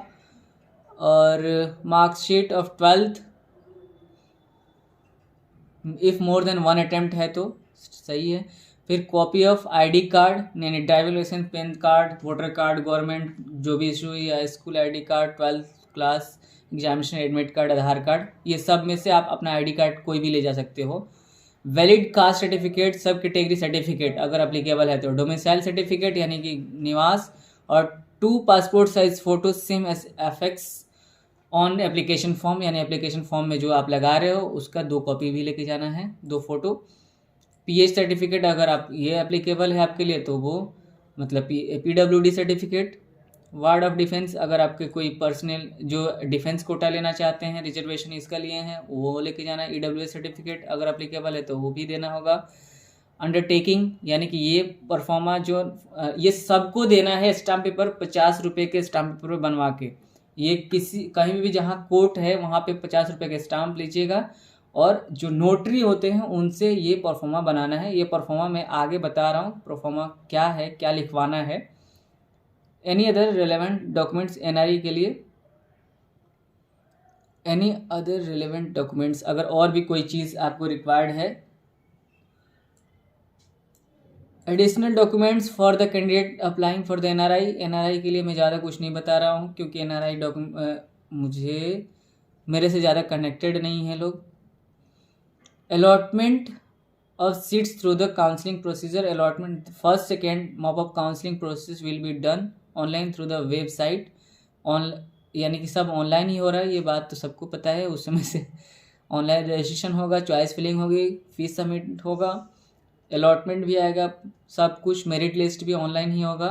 और marksheet of 12th if more than 1 attempt है तो सही है। फिर कॉपी ऑफ आईडी कार्ड यानी driving licence, PAN card, voter card, government जो भी इशू या school ID card, 12th class examination admit card, Aadhaar card, ये सब में से आप अपना आईडी कार्ड कोई भी ले जा सकते हो। वैलिड कास्ट सर्टिफिकेट, सब कैटेगरी सर्टिफिकेट अगर अप्लीकेबल है तो, डोमिसाइल सर्टिफिकेट यानी कि निवास, और 2 passport size photo same एफेक्स on application form यानी एप्लीकेशन फॉर्म में जो आप लगा रहे हो उसका 2 कॉपी भी लेके जाना है, 2 फोटो। पीएच सर्टिफिकेट अगर आप ये एप्लीकेबल है आपके लिए तो वो मतलब PWD certificate. Ward of defence अगर आपके कोई पर्सनल जो डिफेंस कोटा लेना चाहते हैं, रिजर्वेशन इसका लिए हैं, वो लेके जाना है। ईडब्ल्यूएस सर्टिफिकेट अगर एप्लीकेबल है तो वो भी देना होगा। अंडरटेकिंग यानी कि ये परफॉर्मा जो ये सबको देना है स्टाम्प पेपर 50 रुपये के स्टाम्प पेपर बनवा के। ये किसी कहीं भी जहाँ कोर्ट है वहाँ पे 50 रुपये के स्टाम्प लीजिएगा, और जो नोटरी होते हैं उनसे ये परफॉर्मा बनाना है। ये परफॉर्मा मैं आगे बता रहा हूँ परफॉर्मा क्या है, क्या लिखवाना है। Any other relevant documents NRE के लिए, एनी अदर रिलेवेंट डॉक्यूमेंट्स अगर और भी कोई चीज़ आपको रिक्वायर्ड है। Additional documents for the candidate applying for the NRI. NRI के लिए मैं ज़्यादा कुछ नहीं बता रहा हूँ क्योंकि एनआरआई मुझे मेरे से ज़्यादा कनेक्टेड नहीं है लोग। Allotment of seats through the counselling procedure. Allotment first second mop up counselling process will be done online through the website. यानी कि सब ऑनलाइन ही हो रहा है, ये बात तो सबको पता है। उस समय से ऑनलाइन रजिस्ट्रेशन होगा, चॉइस फिलिंग होगी, फीस सबमिट होगा, अलॉटमेंट भी आएगा, सब कुछ। मेरिट लिस्ट भी ऑनलाइन ही होगा।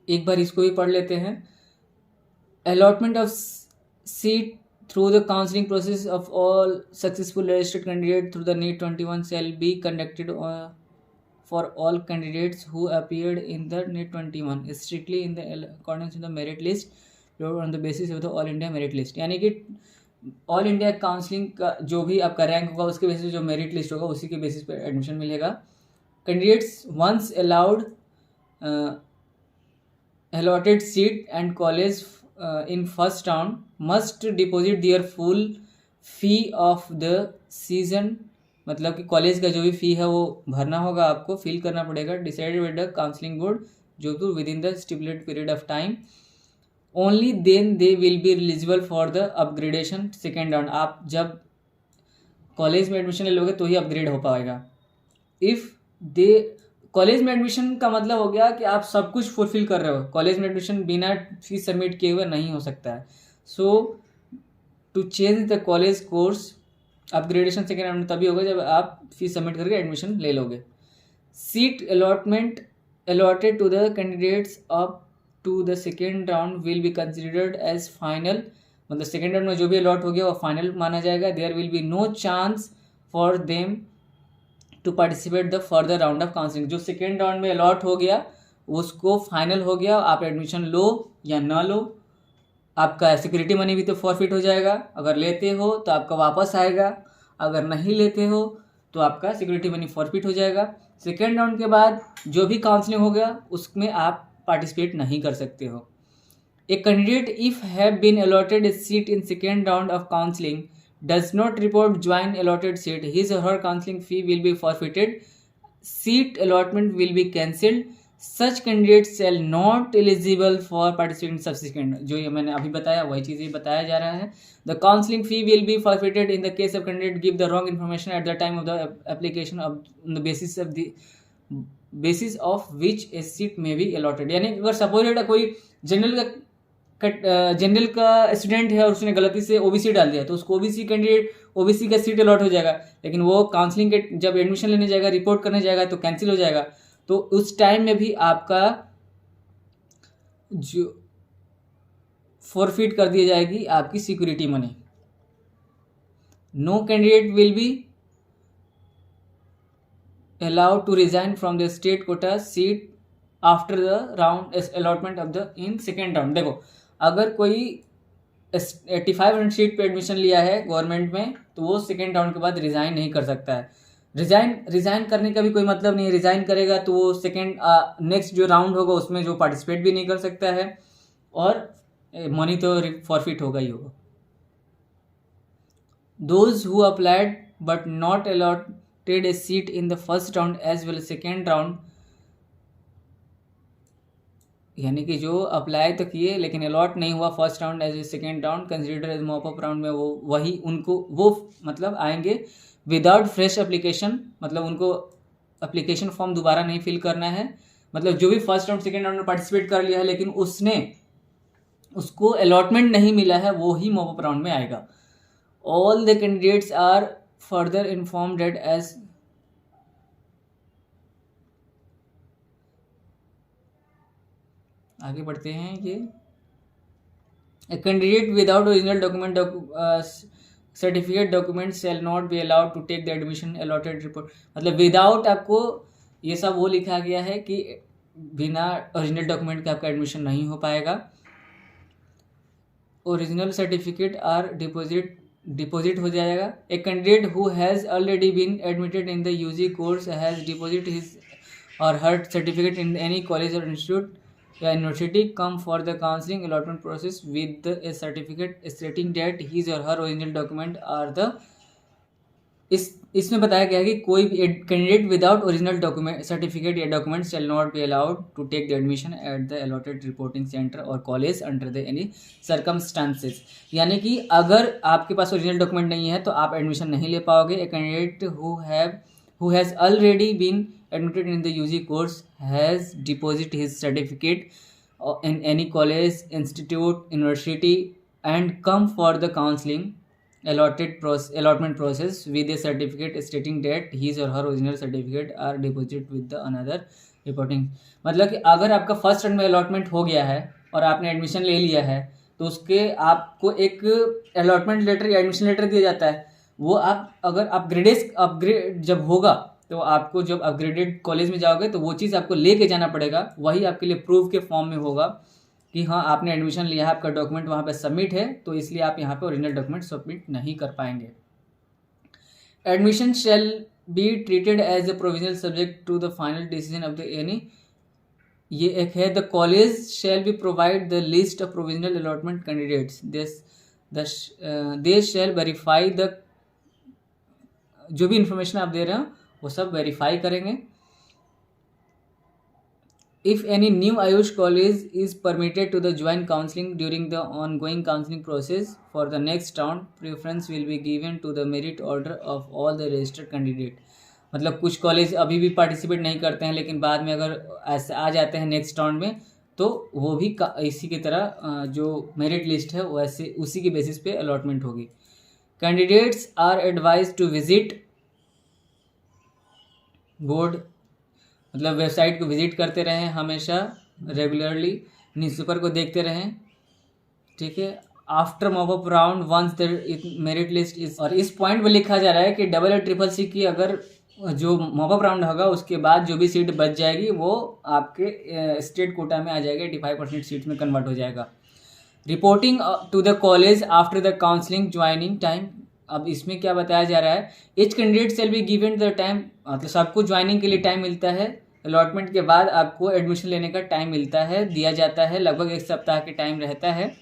एक बार इसको भी पढ़ लेते हैं। Allotment of seat through the counseling process of all successful registered candidates through the NEET 21 shall be conducted for all candidates who appeared in the NEET 21 strictly in the accordance with the merit list on the basis of the all India merit list। यानी कि all India counselling का जो भी आपका rank होगा उसके basis जो merit list होगा उसी के बेसिस पर एडमिशन मिलेगा। Candidates once allowed allotted seat and college in first round must deposit their full fee of the season। मतलब कि कॉलेज का जो भी फ़ी है वो भरना होगा, आपको फिल करना पड़ेगा। Decided by the counselling board Jodhpur with in the stipulated period of time. Only then they will be eligible for the upgradation second round. आप जब कॉलेज में एडमिशन ले लोगे तो ही अपग्रेड हो पाएगा। इफ़ दे कॉलेज में एडमिशन का मतलब हो गया कि आप सब कुछ फुलफिल कर रहे हो। कॉलेज में एडमिशन बिना फीस सबमिट किए हुए नहीं हो सकता है। So to change the college course upgradation second round तभी होगा जब आप फीस सबमिट करके एडमिशन ले लोगे। Seat allotment allotted to the candidates up to the second round will be considered as final. मतलब सेकेंड राउंड में जो भी अलॉट हो गया वो फाइनल माना जाएगा। There will be no chance for them to participate the further round of counselling. जो सेकेंड राउंड में अलॉट हो गया उसको फाइनल हो गया, आप एडमिशन लो या ना लो, आपका सिक्योरिटी मनी भी तो फॉरफिट हो जाएगा। अगर लेते हो तो आपका वापस आएगा, अगर नहीं लेते हो तो आपका सिक्योरिटी मनी फॉरफिट हो जाएगा। सेकेंड राउंड के बाद जो भी काउंसलिंग हो गया उसमें आप पार्टिसिपेट नहीं कर सकते हो। A candidate if have been allotted a seat in second round of counselling does not report join allotted seat, his or her counseling fee will be forfeited, seat allotment will be cancelled, such candidate shall not eligible for participant subsequent, जो ये मैंने अभी बताया वही चीज़ ये बताया जा रहा है। The counselling fee will be forfeited in the case of candidate give the wrong information at the time of the application on the basis of which A seat में बी अलॉटेड। यानी अगर सपोज कोई general का student है और उसने गलती से ओबीसी डाल दिया तो उसको ओबीसी कैंडिडेट ओबीसी का सीट अलॉट हो जाएगा, लेकिन वो काउंसलिंग के जब एडमिशन लेने जाएगा रिपोर्ट करने जाएगा तो कैंसिल हो जाएगा। तो उस टाइम में भी आपका जो फॉरफिट कर दी जाएगी आपकी security money. No candidate will be allowed to resign from the state quota seat after the round allotment of the in second round। देखो अगर कोई 85% सीट पे एडमिशन लिया है गवर्नमेंट में तो वो सेकेंड राउंड के बाद रिज़ाइन नहीं कर सकता है। रिज़ाइन करने का भी कोई मतलब नहीं है। रिज़ाइन करेगा तो वो सेकेंड नेक्स्ट जो राउंड होगा उसमें जो पार्टिसिपेट भी नहीं कर सकता है और मनी तो फॉरफिट होगा ही होगा। Those who applied but not allotted a seat in the first round as well as second round, यानी कि जो अप्लाई तो किए लेकिन अलॉट नहीं हुआ first round as a second round consider as mop up round में वो वही उनको वो मतलब आएंगे विदाउट फ्रेश एप्लीकेशन। मतलब उनको एप्लीकेशन फॉर्म दोबारा नहीं फिल करना है। मतलब जो भी फर्स्ट राउंड सेकेंड राउंड में पार्टिसिपेट कर लिया है लेकिन उसको अलॉटमेंट नहीं मिला है वो ही मॉप अप राउंड में आएगा। All the candidates are further informed date as आगे बढ़ते हैं। ये a candidate without original document certificate document shall not be allowed to take the admission allotted report. मतलब विदाउट आपको ये सब वो लिखा गया है कि बिना ओरिजिनल डॉक्यूमेंट के आपका एडमिशन नहीं हो पाएगा। ओरिजिनल सर्टिफिकेट आर डिपॉजिट हो जाएगा। A candidate who has already been admitted in the UG course has deposit his और her certificate in any college और इंस्टीट्यूट या university come for the counselling allotment process with a certificate stating date his और her original document are the. इसमें बताया गया है कि कोई भी candidate without original document certificate या document shall not be allowed to take the admission at the allotted reporting centre और college under the any circumstances. यानी कि अगर आपके पास ओरिजिनल डॉक्यूमेंट नहीं है तो आप एडमिशन नहीं ले पाओगे। A candidate who has already been admitted in the UG course has deposited his certificate in any college, institute, university and come for the counseling allotment process with a certificate stating that his or her original certificate are deposited with the another reporting। मतलब कि अगर आपका first round में allotment हो गया है और आपने एडमिशन ले लिया है तो उसके आपको एक अलॉटमेंट लेटर या एडमिशन लेटर दिया जाता है। वो आप अगर अपग्रेड जब होगा तो आपको जब अपग्रेडेड कॉलेज में जाओगे तो वो चीज़ आपको लेके जाना पड़ेगा। वही आपके लिए प्रूफ के फॉर्म में होगा कि हाँ आपने एडमिशन लिया है, आपका डॉक्यूमेंट वहाँ पे सबमिट है, तो इसलिए आप यहाँ पे ओरिजिनल डॉक्यूमेंट सबमिट नहीं कर पाएंगे। Admission shall be treated as a provisional subject to the final decision of the any. ये एक है the college shall be provide the list of provisional allotment candidates they shall verify the. जो भी information आप दे रहे हो वो सब वेरीफाई करेंगे। If any new AYUSH college is permitted to the join counselling during the ongoing counselling process for the next round preference will be given to the merit order of all the registered candidate. मतलब कुछ college अभी भी participate नहीं करते हैं लेकिन बाद में अगर ऐसे आ जाते हैं नेक्स्ट राउंड में तो वो भी इसी की तरह जो मेरिट लिस्ट है वैसे उसी की बेसिस पे अलॉटमेंट होगी। Candidates are advise to visit board, मतलब वेबसाइट को विजिट करते रहें हमेशा रेगुलरली, न्यूज़पेपर को देखते रहें, ठीक है। After mop up round once the merit list is, और इस पॉइंट पर लिखा जा रहा है कि CCC की अगर जो मॉप अप राउंड होगा उसके बाद जो भी सीट बच जाएगी वो आपके स्टेट कोटा में आ जाएगा, 85% सीट में कन्वर्ट हो जाएगा। Reporting to the college after the counselling joining time. अब इसमें क्या बताया जा रहा है, each candidate shall be given the time, मतलब सबको ज्वाइनिंग के लिए टाइम मिलता है। अलॉटमेंट के बाद आपको एडमिशन लेने का टाइम मिलता है, दिया जाता है, लगभग 1 सप्ताह के टाइम रहता है।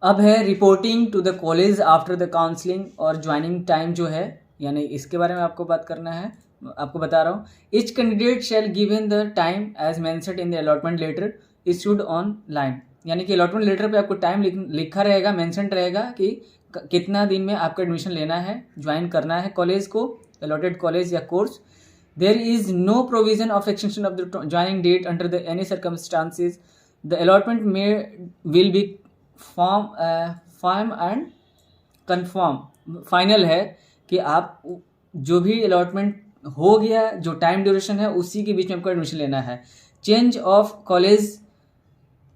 अब है reporting to the college after the counselling और ज्वाइनिंग टाइम जो है यानी इसके बारे में आपको बात करना है, आपको बता रहा हूँ। Each candidate shall given the time as mentioned in the allotment letter issued on line, यानी कि अलॉटमेंट लेटर पे आपको टाइम लिखा रहेगा, मेंशन रहेगा कि कितना दिन में आपका एडमिशन लेना है, ज्वाइन करना है कॉलेज को, अलॉटेड कॉलेज या course. There is no provision of extension of the joining date under the any circumstances. The allotment में will be form and confirm, final है कि आप जो भी अलॉटमेंट हो गया, जो टाइम ड्यूरेशन है उसी के बीच में आपको एडमिशन लेना है। Change of college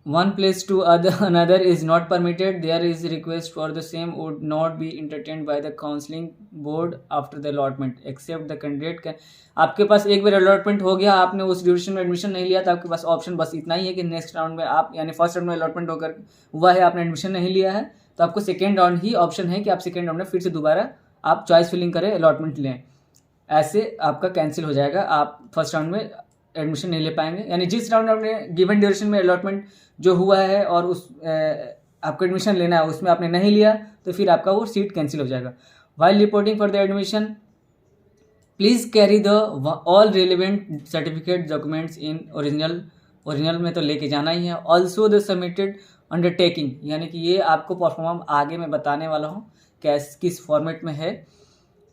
one place to another is not permitted. There is request for the same would not be entertained by the counseling board after the allotment except the candidate can। आपके पास एक बार allotment हो गया, आपने उस duration में admission नहीं लिया, तो आपके पास ऑप्शन बस इतना ही है कि नेक्स्ट राउंड में आप, यानी फर्स्ट राउंड में अलॉटमेंट होकर हुआ है, आपने एडमिशन नहीं लिया है, तो आपको सेकेंड राउंड ही ऑप्शन है कि आप सेकेंड राउंड में फिर से दोबारा आप चॉइस फिलिंग करें, अलॉटमेंट लें। ऐसे आपका कैंसिल हो जाएगा, आप फर्स्ट राउंड में एडमिशन नहीं ले पाएंगे। यानी जिस राउंड आपने गिवन ड्यूरेशन में अलॉटमेंट जो हुआ है और उस आपको एडमिशन लेना है उसमें आपने नहीं लिया, तो फिर आपका वो सीट कैंसिल हो जाएगा। While reporting for the admission please carry the all relevant certificate documents in original में तो लेके जाना ही है। ऑल्सो द सबमिटेड अंडरटेकिंग, यानी कि ये आपको परफॉर्म आगे मैं बताने वाला हूँ किस फॉर्मेट में है।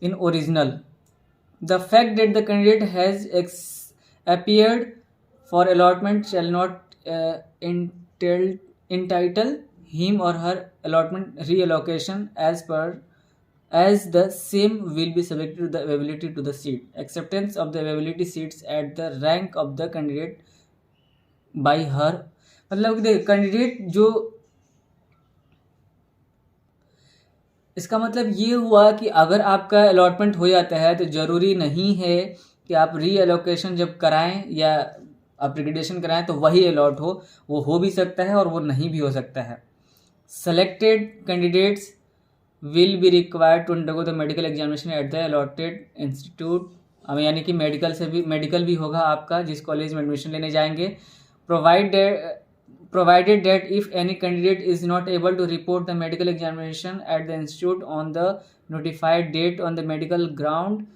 In original the fact that the candidate has appeared for allotment shall not entitle him or her allotment reallocation as the same will be subject to the availability to the seat, acceptance of the availability seats at the rank of the candidate by her। मतलब कि candidate जो, इसका मतलब ये हुआ कि अगर आपका अलॉटमेंट हो जाता है तो ज़रूरी नहीं है कि आप रीअलोकेशन जब कराएं या अपग्रेडेशन कराएं तो वही अलॉट हो, वो हो भी सकता है और वो नहीं भी हो सकता है। Selected candidates will be required to undergo the medical examination at the allotted institute, यानी कि मेडिकल भी होगा आपका जिस कॉलेज में एडमिशन लेने जाएंगे। provided that if any candidate is not able to report the medical examination at the institute on the notified date on the medical ground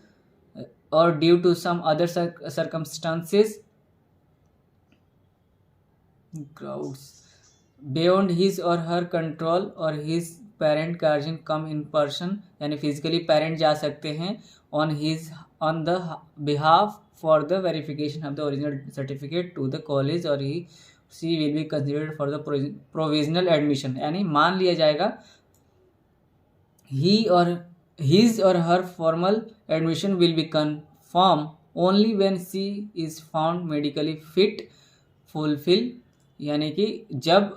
or due to some other circumstances beyond his or her control, or his parent guardian come in person, यानी physically parent जा सकते हैं on the behalf for the verification of the original certificate to the college, और she will be considered for the provisional admission। यानी मान लिया जाएगा his or her formal admission will be confirmed only when she is found medically fit fulfill, यानी कि जब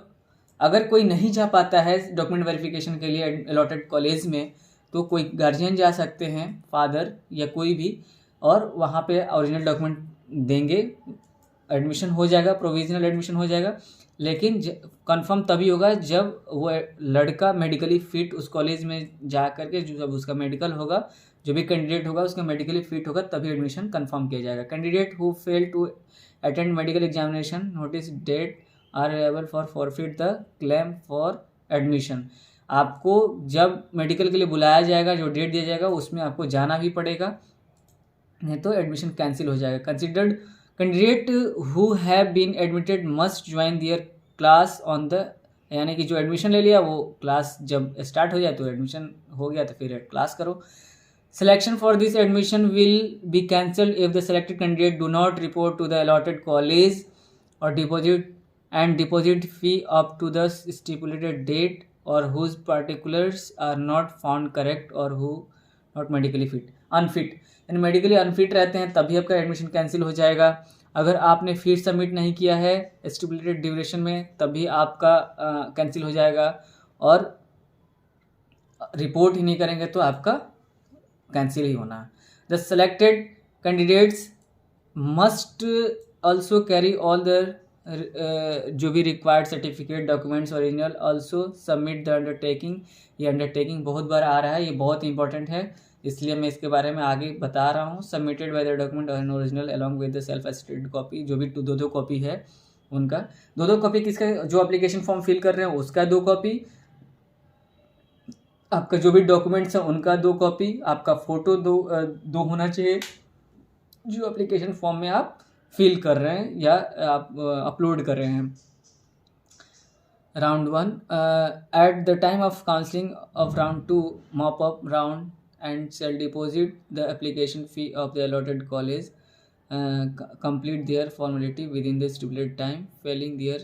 अगर कोई नहीं जा पाता है डॉक्यूमेंट वेरिफिकेशन के लिए अलॉटेड कॉलेज में, तो कोई गार्जियन जा सकते हैं, फादर या कोई भी, और वहाँ पे ओरिजिनल डॉक्यूमेंट देंगे, एडमिशन हो जाएगा, प्रोविजनल एडमिशन हो जाएगा। लेकिन कंफर्म तभी होगा जब वो लड़का मेडिकली फिट उस कॉलेज में जा करके, जब उसका मेडिकल होगा, जो भी कैंडिडेट होगा उसका मेडिकली फिट होगा, तभी एडमिशन कंफर्म किया जाएगा। Candidate who fail to attend medical examination notice date are available for forfeit the claim for admission. आपको जब मेडिकल के लिए बुलाया जाएगा, जो डेट दिया जाएगा उसमें आपको जाना भी पड़ेगा, नहीं तो एडमिशन कैंसिल हो जाएगा। Considered candidate who have been admitted must join their class on the, यानी कि जो एडमिशन ले लिया वो क्लास जब स्टार्ट हो जाए तो एडमिशन हो गया तो फिर क्लास करो। Selection for this admission will be cancelled if the selected candidate do not report to the allotted college or deposit fee up to the stipulated date, or whose particulars are not found correct, or who not medically unfit। यानी medically unfit रहते हैं तभी आपका admission cancel हो जाएगा। अगर आपने fees submit नहीं किया है स्टिपुलेटेड ड्यूरेशन में तभी आपका कैंसिल हो जाएगा, और रिपोर्ट ही नहीं करेंगे तो आपका कैंसिल ही होना है। The selected candidates must also carry all the जो भी required certificate documents original, also submit the undertaking. ये अंडरटेकिंग बहुत बार आ रहा है, ये बहुत इंपॉर्टेंट है, इसलिए मैं इसके बारे में आगे बता रहा हूँ। सबमिटेड बाय द डॉक्यूमेंट और original along with the self attested copy, जो भी दो कॉपी है उनका, दो कॉपी किसका, जो एप्लीकेशन फॉर्म फिल कर रहे हैं उसका 2 कॉपी, आपका जो भी डॉक्यूमेंट्स है उनका 2 कॉपी, आपका फ़ोटो दो होना चाहिए जो एप्लीकेशन फॉर्म में आप फिल कर रहे हैं या आप अपलोड कर रहे हैं। Round 1, at the time of counseling of round 2, mop up round and shall deposit the application fee of the allotted college, complete their formality within the stipulated time, failing their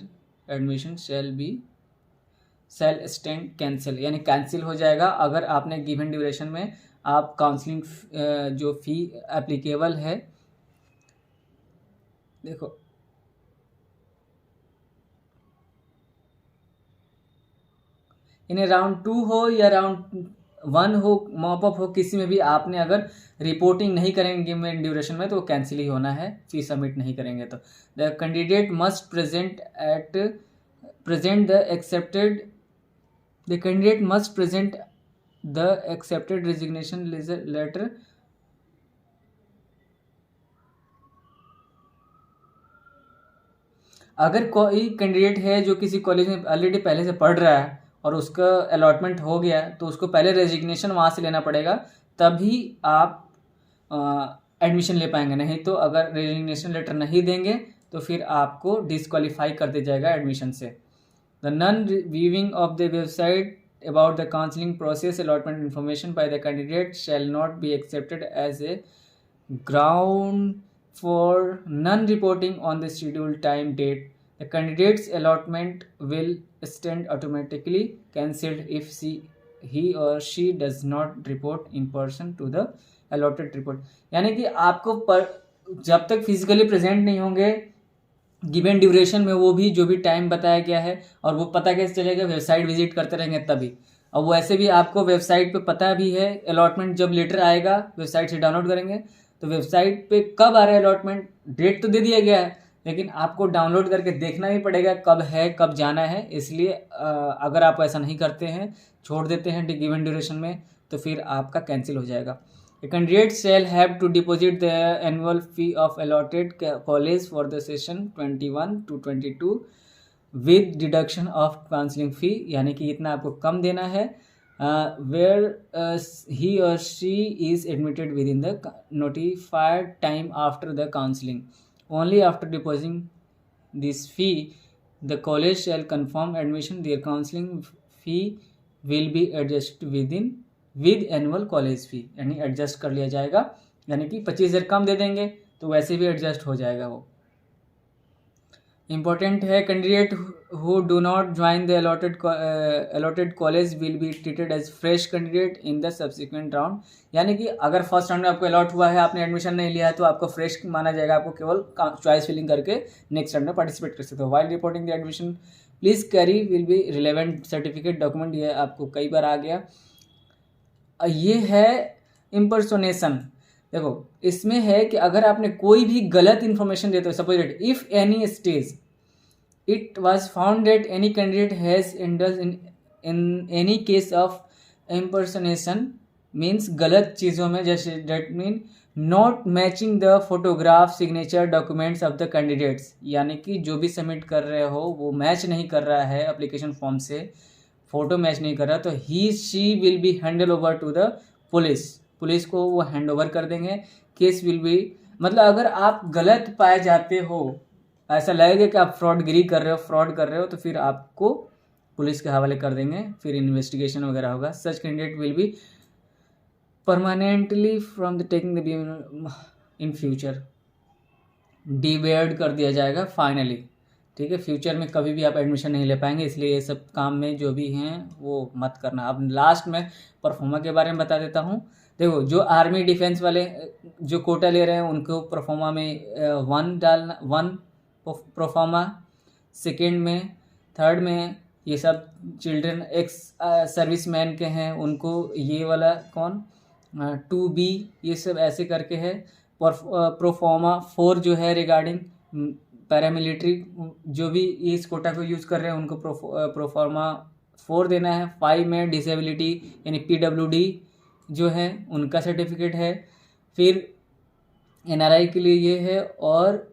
admission shall stand cancel, यानी cancel हो जाएगा अगर आपने given duration में आप counselling जो फ़ी applicable है, देखो इन्हें राउंड 2 हो या राउंड 1 हो, मॉपअप हो, किसी में भी आपने अगर रिपोर्टिंग नहीं करेंगे गिवन ड्यूरेशन में तो वो कैंसिल ही होना है, फी सबमिट नहीं करेंगे तो। The candidate must present the accepted resignation letter अगर कोई कैंडिडेट है जो किसी कॉलेज में ऑलरेडी पहले से पढ़ रहा है और उसका अलॉटमेंट हो गया तो उसको पहले रेजिग्नेशन वहाँ से लेना पड़ेगा, तभी आप एडमिशन ले पाएंगे। नहीं तो अगर रेजिग्नेशन लेटर नहीं देंगे तो फिर आपको डिस्क्वालीफाई कर दिया जाएगा एडमिशन से। The non viewing of the website about the counselling process allotment information by the candidate shall not be accepted as a ground for non reporting on the schedule time date. The candidate's allotment will stand automatically cancelled if he or she does not report in person to the allotted report। यानी कि आपको जब तक physically present नहीं होंगे given duration में, वो भी जो भी टाइम बताया गया है, और वो पता कैसे चलेगा, वेबसाइट विजिट करते रहेंगे तभी। अब वैसे भी आपको वेबसाइट पे पता भी है अलॉटमेंट जब लेटर आएगा वेबसाइट से डाउनलोड करेंगे तो वेबसाइट पे कब आ रहा है अलॉटमेंट, डेट तो दे दिया गया है लेकिन आपको डाउनलोड करके देखना भी पड़ेगा कब है, कब जाना है। इसलिए अगर आप ऐसा नहीं करते हैं, छोड़ देते हैं गिवन ड्यूरेशन में, तो फिर आपका कैंसिल हो जाएगा। Candidate shall have to deposit the annual fee of allotted college for the session 21 to 22 with deduction of counselling fee, यानी कि इतना आपको कम देना है। वेयर ही और she is admitted with in the notified time after the counselling. Only after depositing this fee, the college shall confirm admission. Their counseling fee will be adjusted with annual college fee, यानी adjust कर लिया जाएगा, यानी कि 25,000 कम दे देंगे तो वैसे भी एडजस्ट हो जाएगा वो। इम्पोर्टेंट है, candidate who do not join the allotted college will be treated as fresh candidate in the subsequent round। यानी कि अगर फर्स्ट राउंड में आपको अलॉट हुआ है, आपने एडमिशन नहीं लिया है, तो आपको फ्रेश माना जाएगा, आपको केवल चॉइस फिलिंग करके नेक्स्ट राउंड में पार्टिसिपेट कर सकते हो। While reporting the admission please carry will be relevant certificate document, ये आपको कई बार आ गया। ये है इम्पर्सोनेशन। देखो इसमें है कि अगर आपने कोई भी गलत इन्फॉर्मेशन देते हो, suppose if any stage it was found that any candidate has indulged in any case of impersonation, means गलत चीज़ों में, जैसे that mean not matching the photograph signature documents of the candidates, यानी कि जो भी सबमिट कर रहे हो वो मैच नहीं कर रहा है एप्लीकेशन फॉर्म से, फ़ोटो मैच नहीं कर रहा, तो he she will be handed over to the police को वो हैंड ओवर कर देंगे। केस विल बी, मतलब अगर आप गलत पाए जाते हो, ऐसा लगेगा कि आप फ्रॉड कर रहे हो तो फिर आपको पुलिस के हवाले कर देंगे, फिर इन्वेस्टिगेशन वगैरह होगा। Such candidate will be permanently from the taking the in future, debarred कर दिया जाएगा फाइनली। ठीक है, फ्यूचर में कभी भी आप एडमिशन नहीं ले पाएंगे, इसलिए ये सब काम में जो भी हैं वो मत करना। अब लास्ट में परफॉर्मा के बारे में बता देता हूँ। देखो जो आर्मी डिफेंस वाले जो कोटा ले रहे हैं उनको परफॉर्मा में 1 प्रोफार्मा, सेकेंड में, थर्ड में ये सब चिल्ड्रन एक्स सर्विस मैन के हैं उनको ये वाला 2B, ये सब ऐसे करके है। प्रोफार्मा 4 जो है रिगार्डिंग पैरामिलिट्री, जो भी इस कोटा को यूज़ कर रहे हैं उनको प्रोफार्मा 4 देना है। 5 में डिसेबिलिटी यानी PWD जो है उनका सर्टिफिकेट है। फिर NRI के लिए ये है, और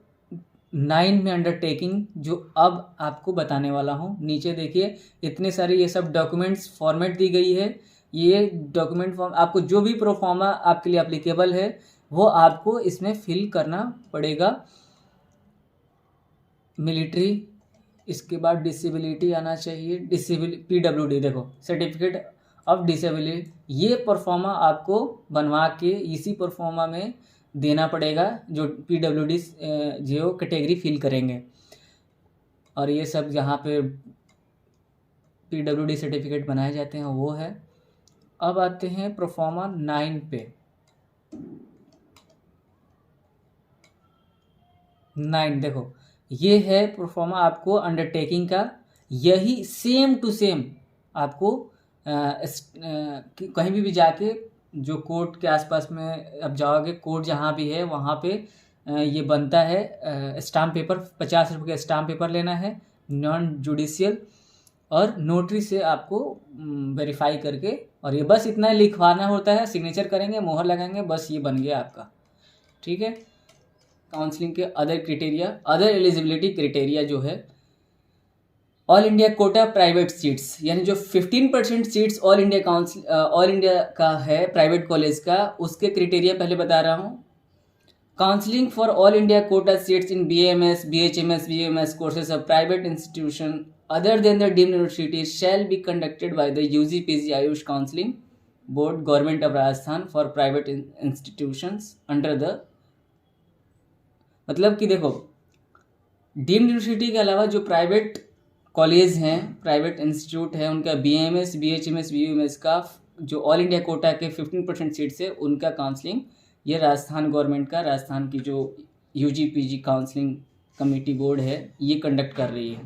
9 में अंडरटेकिंग, जो अब आपको बताने वाला हूँ। नीचे देखिए इतने सारे ये सब डॉक्यूमेंट्स फॉर्मेट दी गई है, ये डॉक्यूमेंट फॉर्म आपको जो भी प्रोफॉर्मा आपके लिए एप्लीकेबल है वो आपको इसमें फिल करना पड़ेगा। मिलिट्री, इसके बाद डिसेबिलिटी आना चाहिए, PWD, देखो सर्टिफिकेट ऑफ डिसेबिलिटी, ये परफॉर्मा आपको बनवा के इसी परफॉर्मा में देना पड़ेगा जो PWD जो कैटेगरी फिल करेंगे। और ये सब जहाँ पे PWD सर्टिफिकेट बनाए जाते हैं वो है। अब आते हैं प्रोफॉर्मा 9 पे। 9 देखो, ये है प्रोफॉर्मा आपको अंडरटेकिंग का, यही सेम टू सेम आपको कहीं भी जाके जो कोर्ट के आसपास में अब जाओगे, कोर्ट जहाँ भी है वहाँ पे ये बनता है। स्टाम्प पेपर 50 रुपये का स्टाम्प पेपर लेना है, नॉन जुडिशियल, और नोटरी से आपको वेरीफाई करके, और ये बस इतना लिखवाना होता है, सिग्नेचर करेंगे, मोहर लगाएंगे, बस ये बन गया आपका। ठीक है। काउंसलिंग के other criteria, other eligibility criteria जो है, all India quota private seats, यानी जो 15% सीट्स ऑल इंडिया का है प्राइवेट कॉलेज का, उसके क्राइटेरिया पहले बता रहा हूँ। Counselling for all India quota seats in BAMS, BHMS, BUMS courses of private institution other than the deemed universities shall be conducted by the UG/PG Ayush Counseling Board, Government of Rajasthan for private institutions under the, मतलब कि देखो deemed university के अलावा जो private college हैं, private institute है, उनका BAMS, BHMS, BUMS का जो ऑल इंडिया कोटा के 15% सीट्स है उनका काउंसलिंग ये राजस्थान गवर्नमेंट का, राजस्थान की जो UG/PG काउंसलिंग कमेटी बोर्ड है ये कंडक्ट कर रही है।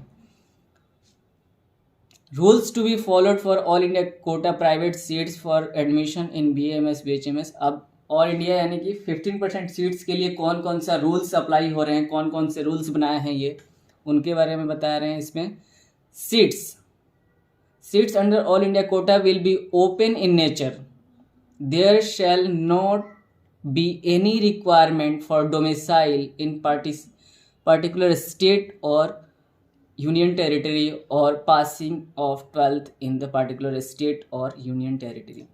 Rules to be followed for all India quota private seats for admission in BAMS, BHMS। अब ऑल इंडिया यानी कि 15% सीट्स के लिए कौन कौन सा रूल्स अप्लाई हो रहे हैं, कौन कौन से रूल्स बनाए हैं ये, उनके बारे में बता रहे हैं इसमें। Seats under all India quota will be open in nature. There shall not be any requirement for domicile in particular state or union territory or passing of 12th in the particular state or union territory।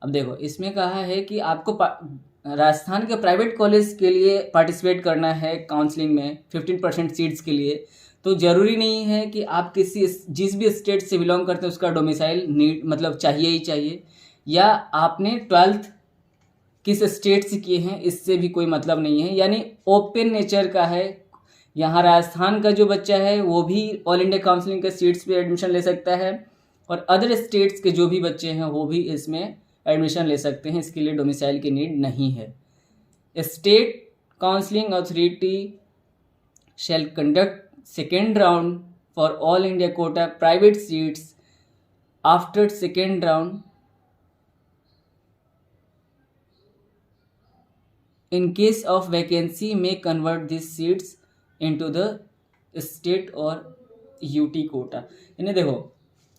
अब देखो इसमें कहा है कि आपको राजस्थान के private college के लिए पार्टिसिपेट करना है काउंसलिंग में 15% सीट्स के लिए, तो ज़रूरी नहीं है कि आप जिस भी स्टेट से बिलोंग करते हैं उसका डोमिसाइल मतलब चाहिए ही चाहिए, या आपने 12th किस स्टेट से किए हैं इससे भी कोई मतलब नहीं है। यानी ओपन नेचर का है, यहाँ राजस्थान का जो बच्चा है वो भी ऑल इंडिया काउंसलिंग के सीट्स पे एडमिशन ले सकता है, और अदर स्टेट्स के जो भी बच्चे हैं वो भी इसमें एडमिशन ले सकते हैं, इसके लिए डोमिसाइल की नीड नहीं है। State counselling authority shell conduct second round for all India quota private seats after second round in case of vacancy may convert these seats into the state और UT कोटा। यानी देखो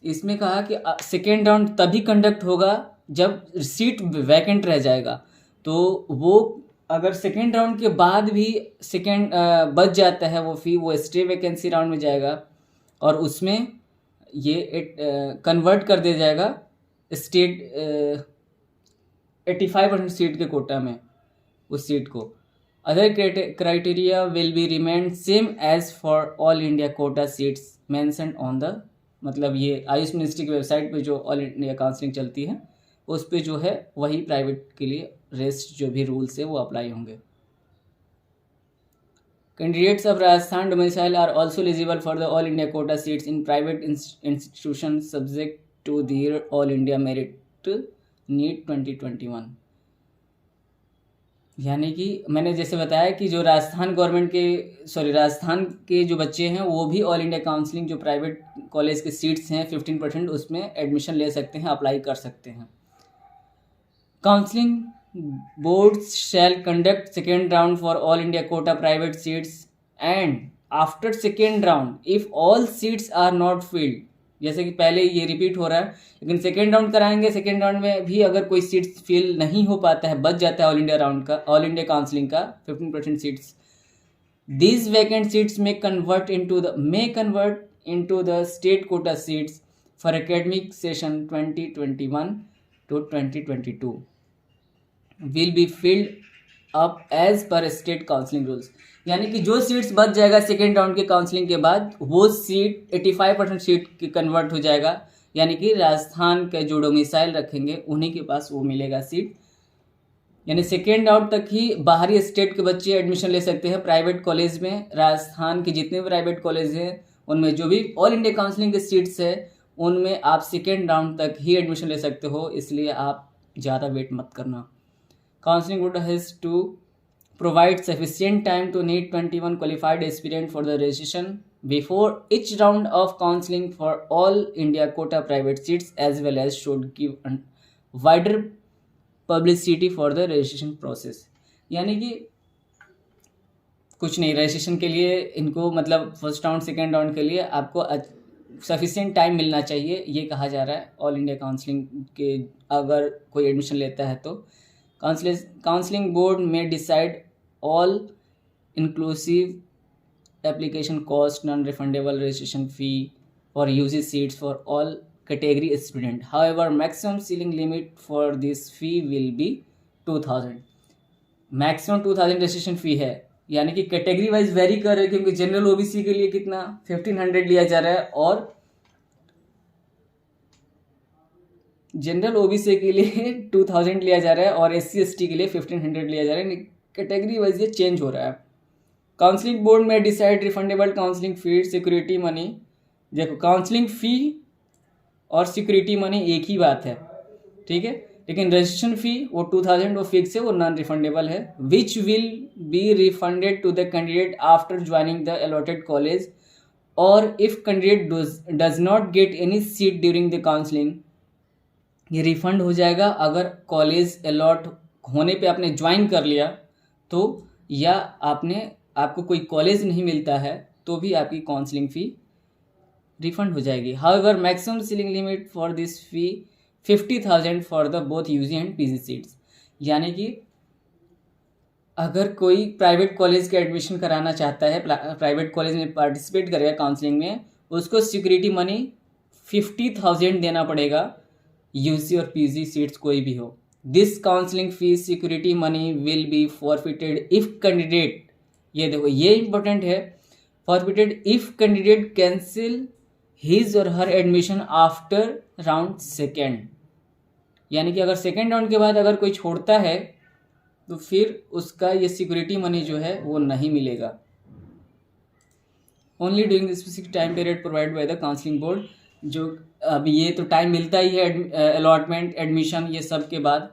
इसमें कहा कि सेकेंड राउंड तभी conduct होगा जब seat vacant रह जाएगा, तो वो अगर सेकेंड राउंड के बाद भी बच जाता है वो फी, वो स्टे वैकेंसी राउंड में जाएगा और उसमें ये कन्वर्ट कर दिया जाएगा स्टेट 85% सीट के कोटा में उस सीट को। Other criteria will be remain same as for all India quota seats mentioned on the, मतलब ये आयुष मिनिस्ट्री की वेबसाइट पे जो ऑल इंडिया काउंसलिंग चलती है उस पे जो है वही प्राइवेट के लिए रेस्ट जो भी रूल्स है वो अप्लाई होंगे। Candidates of Rajasthan domicile are also eligible for the all India quota seats in private institution subject to their all India merit NEET 2021। यानी कि मैंने जैसे बताया कि जो राजस्थान के जो बच्चे हैं वो भी ऑल इंडिया काउंसलिंग जो प्राइवेट कॉलेज के सीट्स हैं 15% उसमें एडमिशन ले सकते हैं, अप्लाई कर सकते हैं। Counselling boards shall conduct second round for all India quota private seats and after second round if all seats are not filled, जैसे कि पहले ये रिपीट हो रहा है, लेकिन सेकेंड राउंड कराएंगे, सेकेंड राउंड में भी अगर कोई सीट्स फिल नहीं हो पाता है, बच जाता है ऑल इंडिया काउंसलिंग का 15% सीट्स, दीज वैकेंट सीट्स में convert into the state quota seats for academic session 2021 to 2022 will be filled up as per state counselling rules. यानी कि जो सीट्स बच जाएगा सेकेंड राउंड के काउंसलिंग के बाद, वो सीट 85% सीट की कन्वर्ट हो जाएगा। यानी कि राजस्थान के जो डोमिसाइल रखेंगे उन्हीं के पास वो मिलेगा सीट। यानी सेकेंड राउंड तक ही बाहरी स्टेट के बच्चे एडमिशन ले सकते हैं प्राइवेट कॉलेज में। राजस्थान के जितने भी प्राइवेट कॉलेज हैं उनमें जो भी ऑल इंडिया काउंसलिंग के सीट्स है उनमें आप सेकेंड राउंड तक ही एडमिशन ले सकते हो, इसलिए आप ज़्यादा वेट मत करना। Counselling board has to provide sufficient time to need 21 qualified aspirant for the registration before each round of counselling for all India quota private seats as well as should give wider publicity for the registration process. यानी कि कुछ नहीं, registration के लिए इनको मतलब first round second round के लिए आपको सफिशिएंट टाइम मिलना चाहिए, ये कहा जा रहा है ऑल इंडिया काउंसलिंग के अगर कोई एडमिशन लेता है तो। काउंसलिंग बोर्ड में decide all inclusive application cost, non refundable registration fee for UG seats for all category student. However, maximum ceiling limit for this fee will be 2000. Maximum 2000 registration फ़ी है। यानी कि कैटेगरी वाइज वेरी कर रहे हैं, क्योंकि general OBC के लिए कितना 1500 लिया जा रहा है और जनरल ओबीसी के लिए 2000 लिया जा रहा है और SC ST के लिए 1500 लिया जा रहा है। कैटेगरी वाइज ये चेंज हो रहा है। काउंसलिंग बोर्ड में डिसाइड रिफंडेबल काउंसलिंग फी, सिक्योरिटी मनी। देखो, काउंसलिंग फ़ी और सिक्योरिटी मनी एक ही बात है, ठीक है, लेकिन रजिस्ट्रेशन फ़ी वो 2000 वो फिक्स है, वो नॉन रिफंडेबल है। Which will be refunded to the candidate after joining the allotted college और if candidate does not get any seat during the counselling. ये रिफंड हो जाएगा अगर कॉलेज अलॉट होने पे आपने ज्वाइन कर लिया तो, या आपको कोई कॉलेज नहीं मिलता है तो भी आपकी काउंसलिंग फ़ी रिफंड हो जाएगी। However maximum ceiling limit for this fee 50,000 for the both UG and PG seats. यानी कि अगर कोई प्राइवेट कॉलेज का एडमिशन कराना चाहता है, प्राइवेट कॉलेज में पार्टिसिपेट करेगा काउंसलिंग में, उसको सिक्योरिटी मनी 50,000 देना पड़ेगा, यूजी और पीजी सीट्स कोई भी हो। This counselling fee security money will be forfeited if candidate, ये देखो ये इंपॉर्टेंट है, forfeited if candidate cancel his और हर एडमिशन आफ्टर राउंड सेकेंड। यानी कि अगर सेकेंड राउंड के बाद अगर कोई छोड़ता है तो फिर उसका ये सिक्योरिटी मनी जो है वो नहीं मिलेगा। Only during the specific time period provide by the counselling board. जो अब ये तो टाइम मिलता ही है अलॉटमेंट, एडमिशन, ये सब के बाद।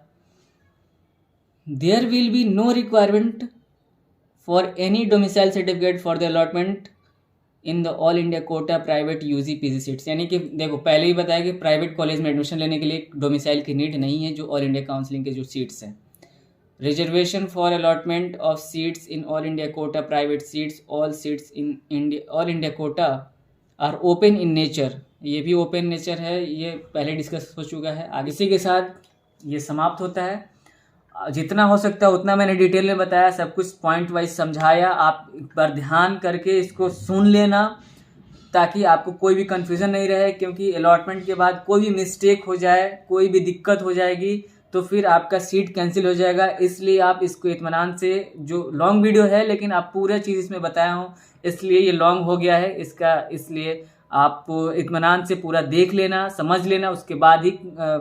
There will be no requirement for any domicile certificate for the allotment in the all India quota private UG PG seats. यानी कि देखो पहले ही बताया कि प्राइवेट कॉलेज में एडमिशन लेने के लिए डोमिसाइल की नीड नहीं है, जो ऑल इंडिया काउंसलिंग के जो सीट्स हैं। Reservation for allotment of seats in all India quota private seats, all seats in India all India quota are open in nature. ये भी ओपन नेचर है, ये पहले डिस्कस हो चुका है। आगे इसी के साथ ये समाप्त होता है। जितना हो सकता है उतना मैंने डिटेल में बताया, सब कुछ पॉइंट वाइज समझाया। आप एक बार ध्यान करके इसको सुन लेना ताकि आपको कोई भी कन्फ्यूज़न नहीं रहे, क्योंकि अलॉटमेंट के बाद कोई भी मिस्टेक हो जाए, कोई भी दिक्कत हो जाएगी तो फिर आपका सीट कैंसिल हो जाएगा। इसलिए आप इसको इत्मीनान से, जो लॉन्ग वीडियो है लेकिन आप पूरा चीज़ इसमें बताया हूँ इसलिए ये लॉन्ग हो गया है इसका, इसलिए आप इत्मीनान से पूरा देख लेना, समझ लेना, उसके बाद ही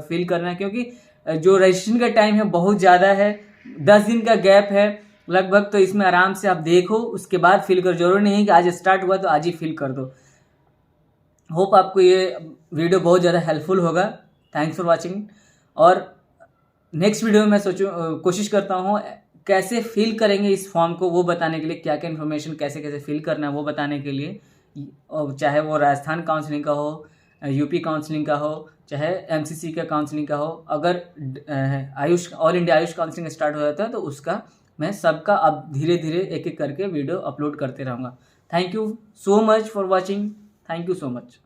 फिल करना। क्योंकि जो रजिस्ट्रेशन का टाइम है बहुत ज़्यादा है, 10 दिन का गैप है लगभग, तो इसमें आराम से आप देखो उसके बाद फिल करो। जरूरी नहीं कि आज स्टार्ट हुआ तो आज ही फिल कर दो। होप आपको ये वीडियो बहुत ज़्यादा हेल्पफुल होगा। Thanks for watching. और नेक्स्ट वीडियो में मैं कोशिश करता हूँ कैसे फिल करेंगे इस फॉर्म को, वो बताने के लिए, क्या क्या इन्फॉर्मेशन कैसे कैसे फिल करना है वो बताने के लिए, चाहे वो राजस्थान काउंसलिंग का हो, यूपी काउंसलिंग का हो, चाहे एमसीसी का काउंसलिंग का हो। अगर Ayush all India Ayush counselling start हो जाता है तो उसका मैं सबका अब धीरे धीरे एक एक करके वीडियो अपलोड करते रहूँगा। Thank you so much for watching. Thank you so much.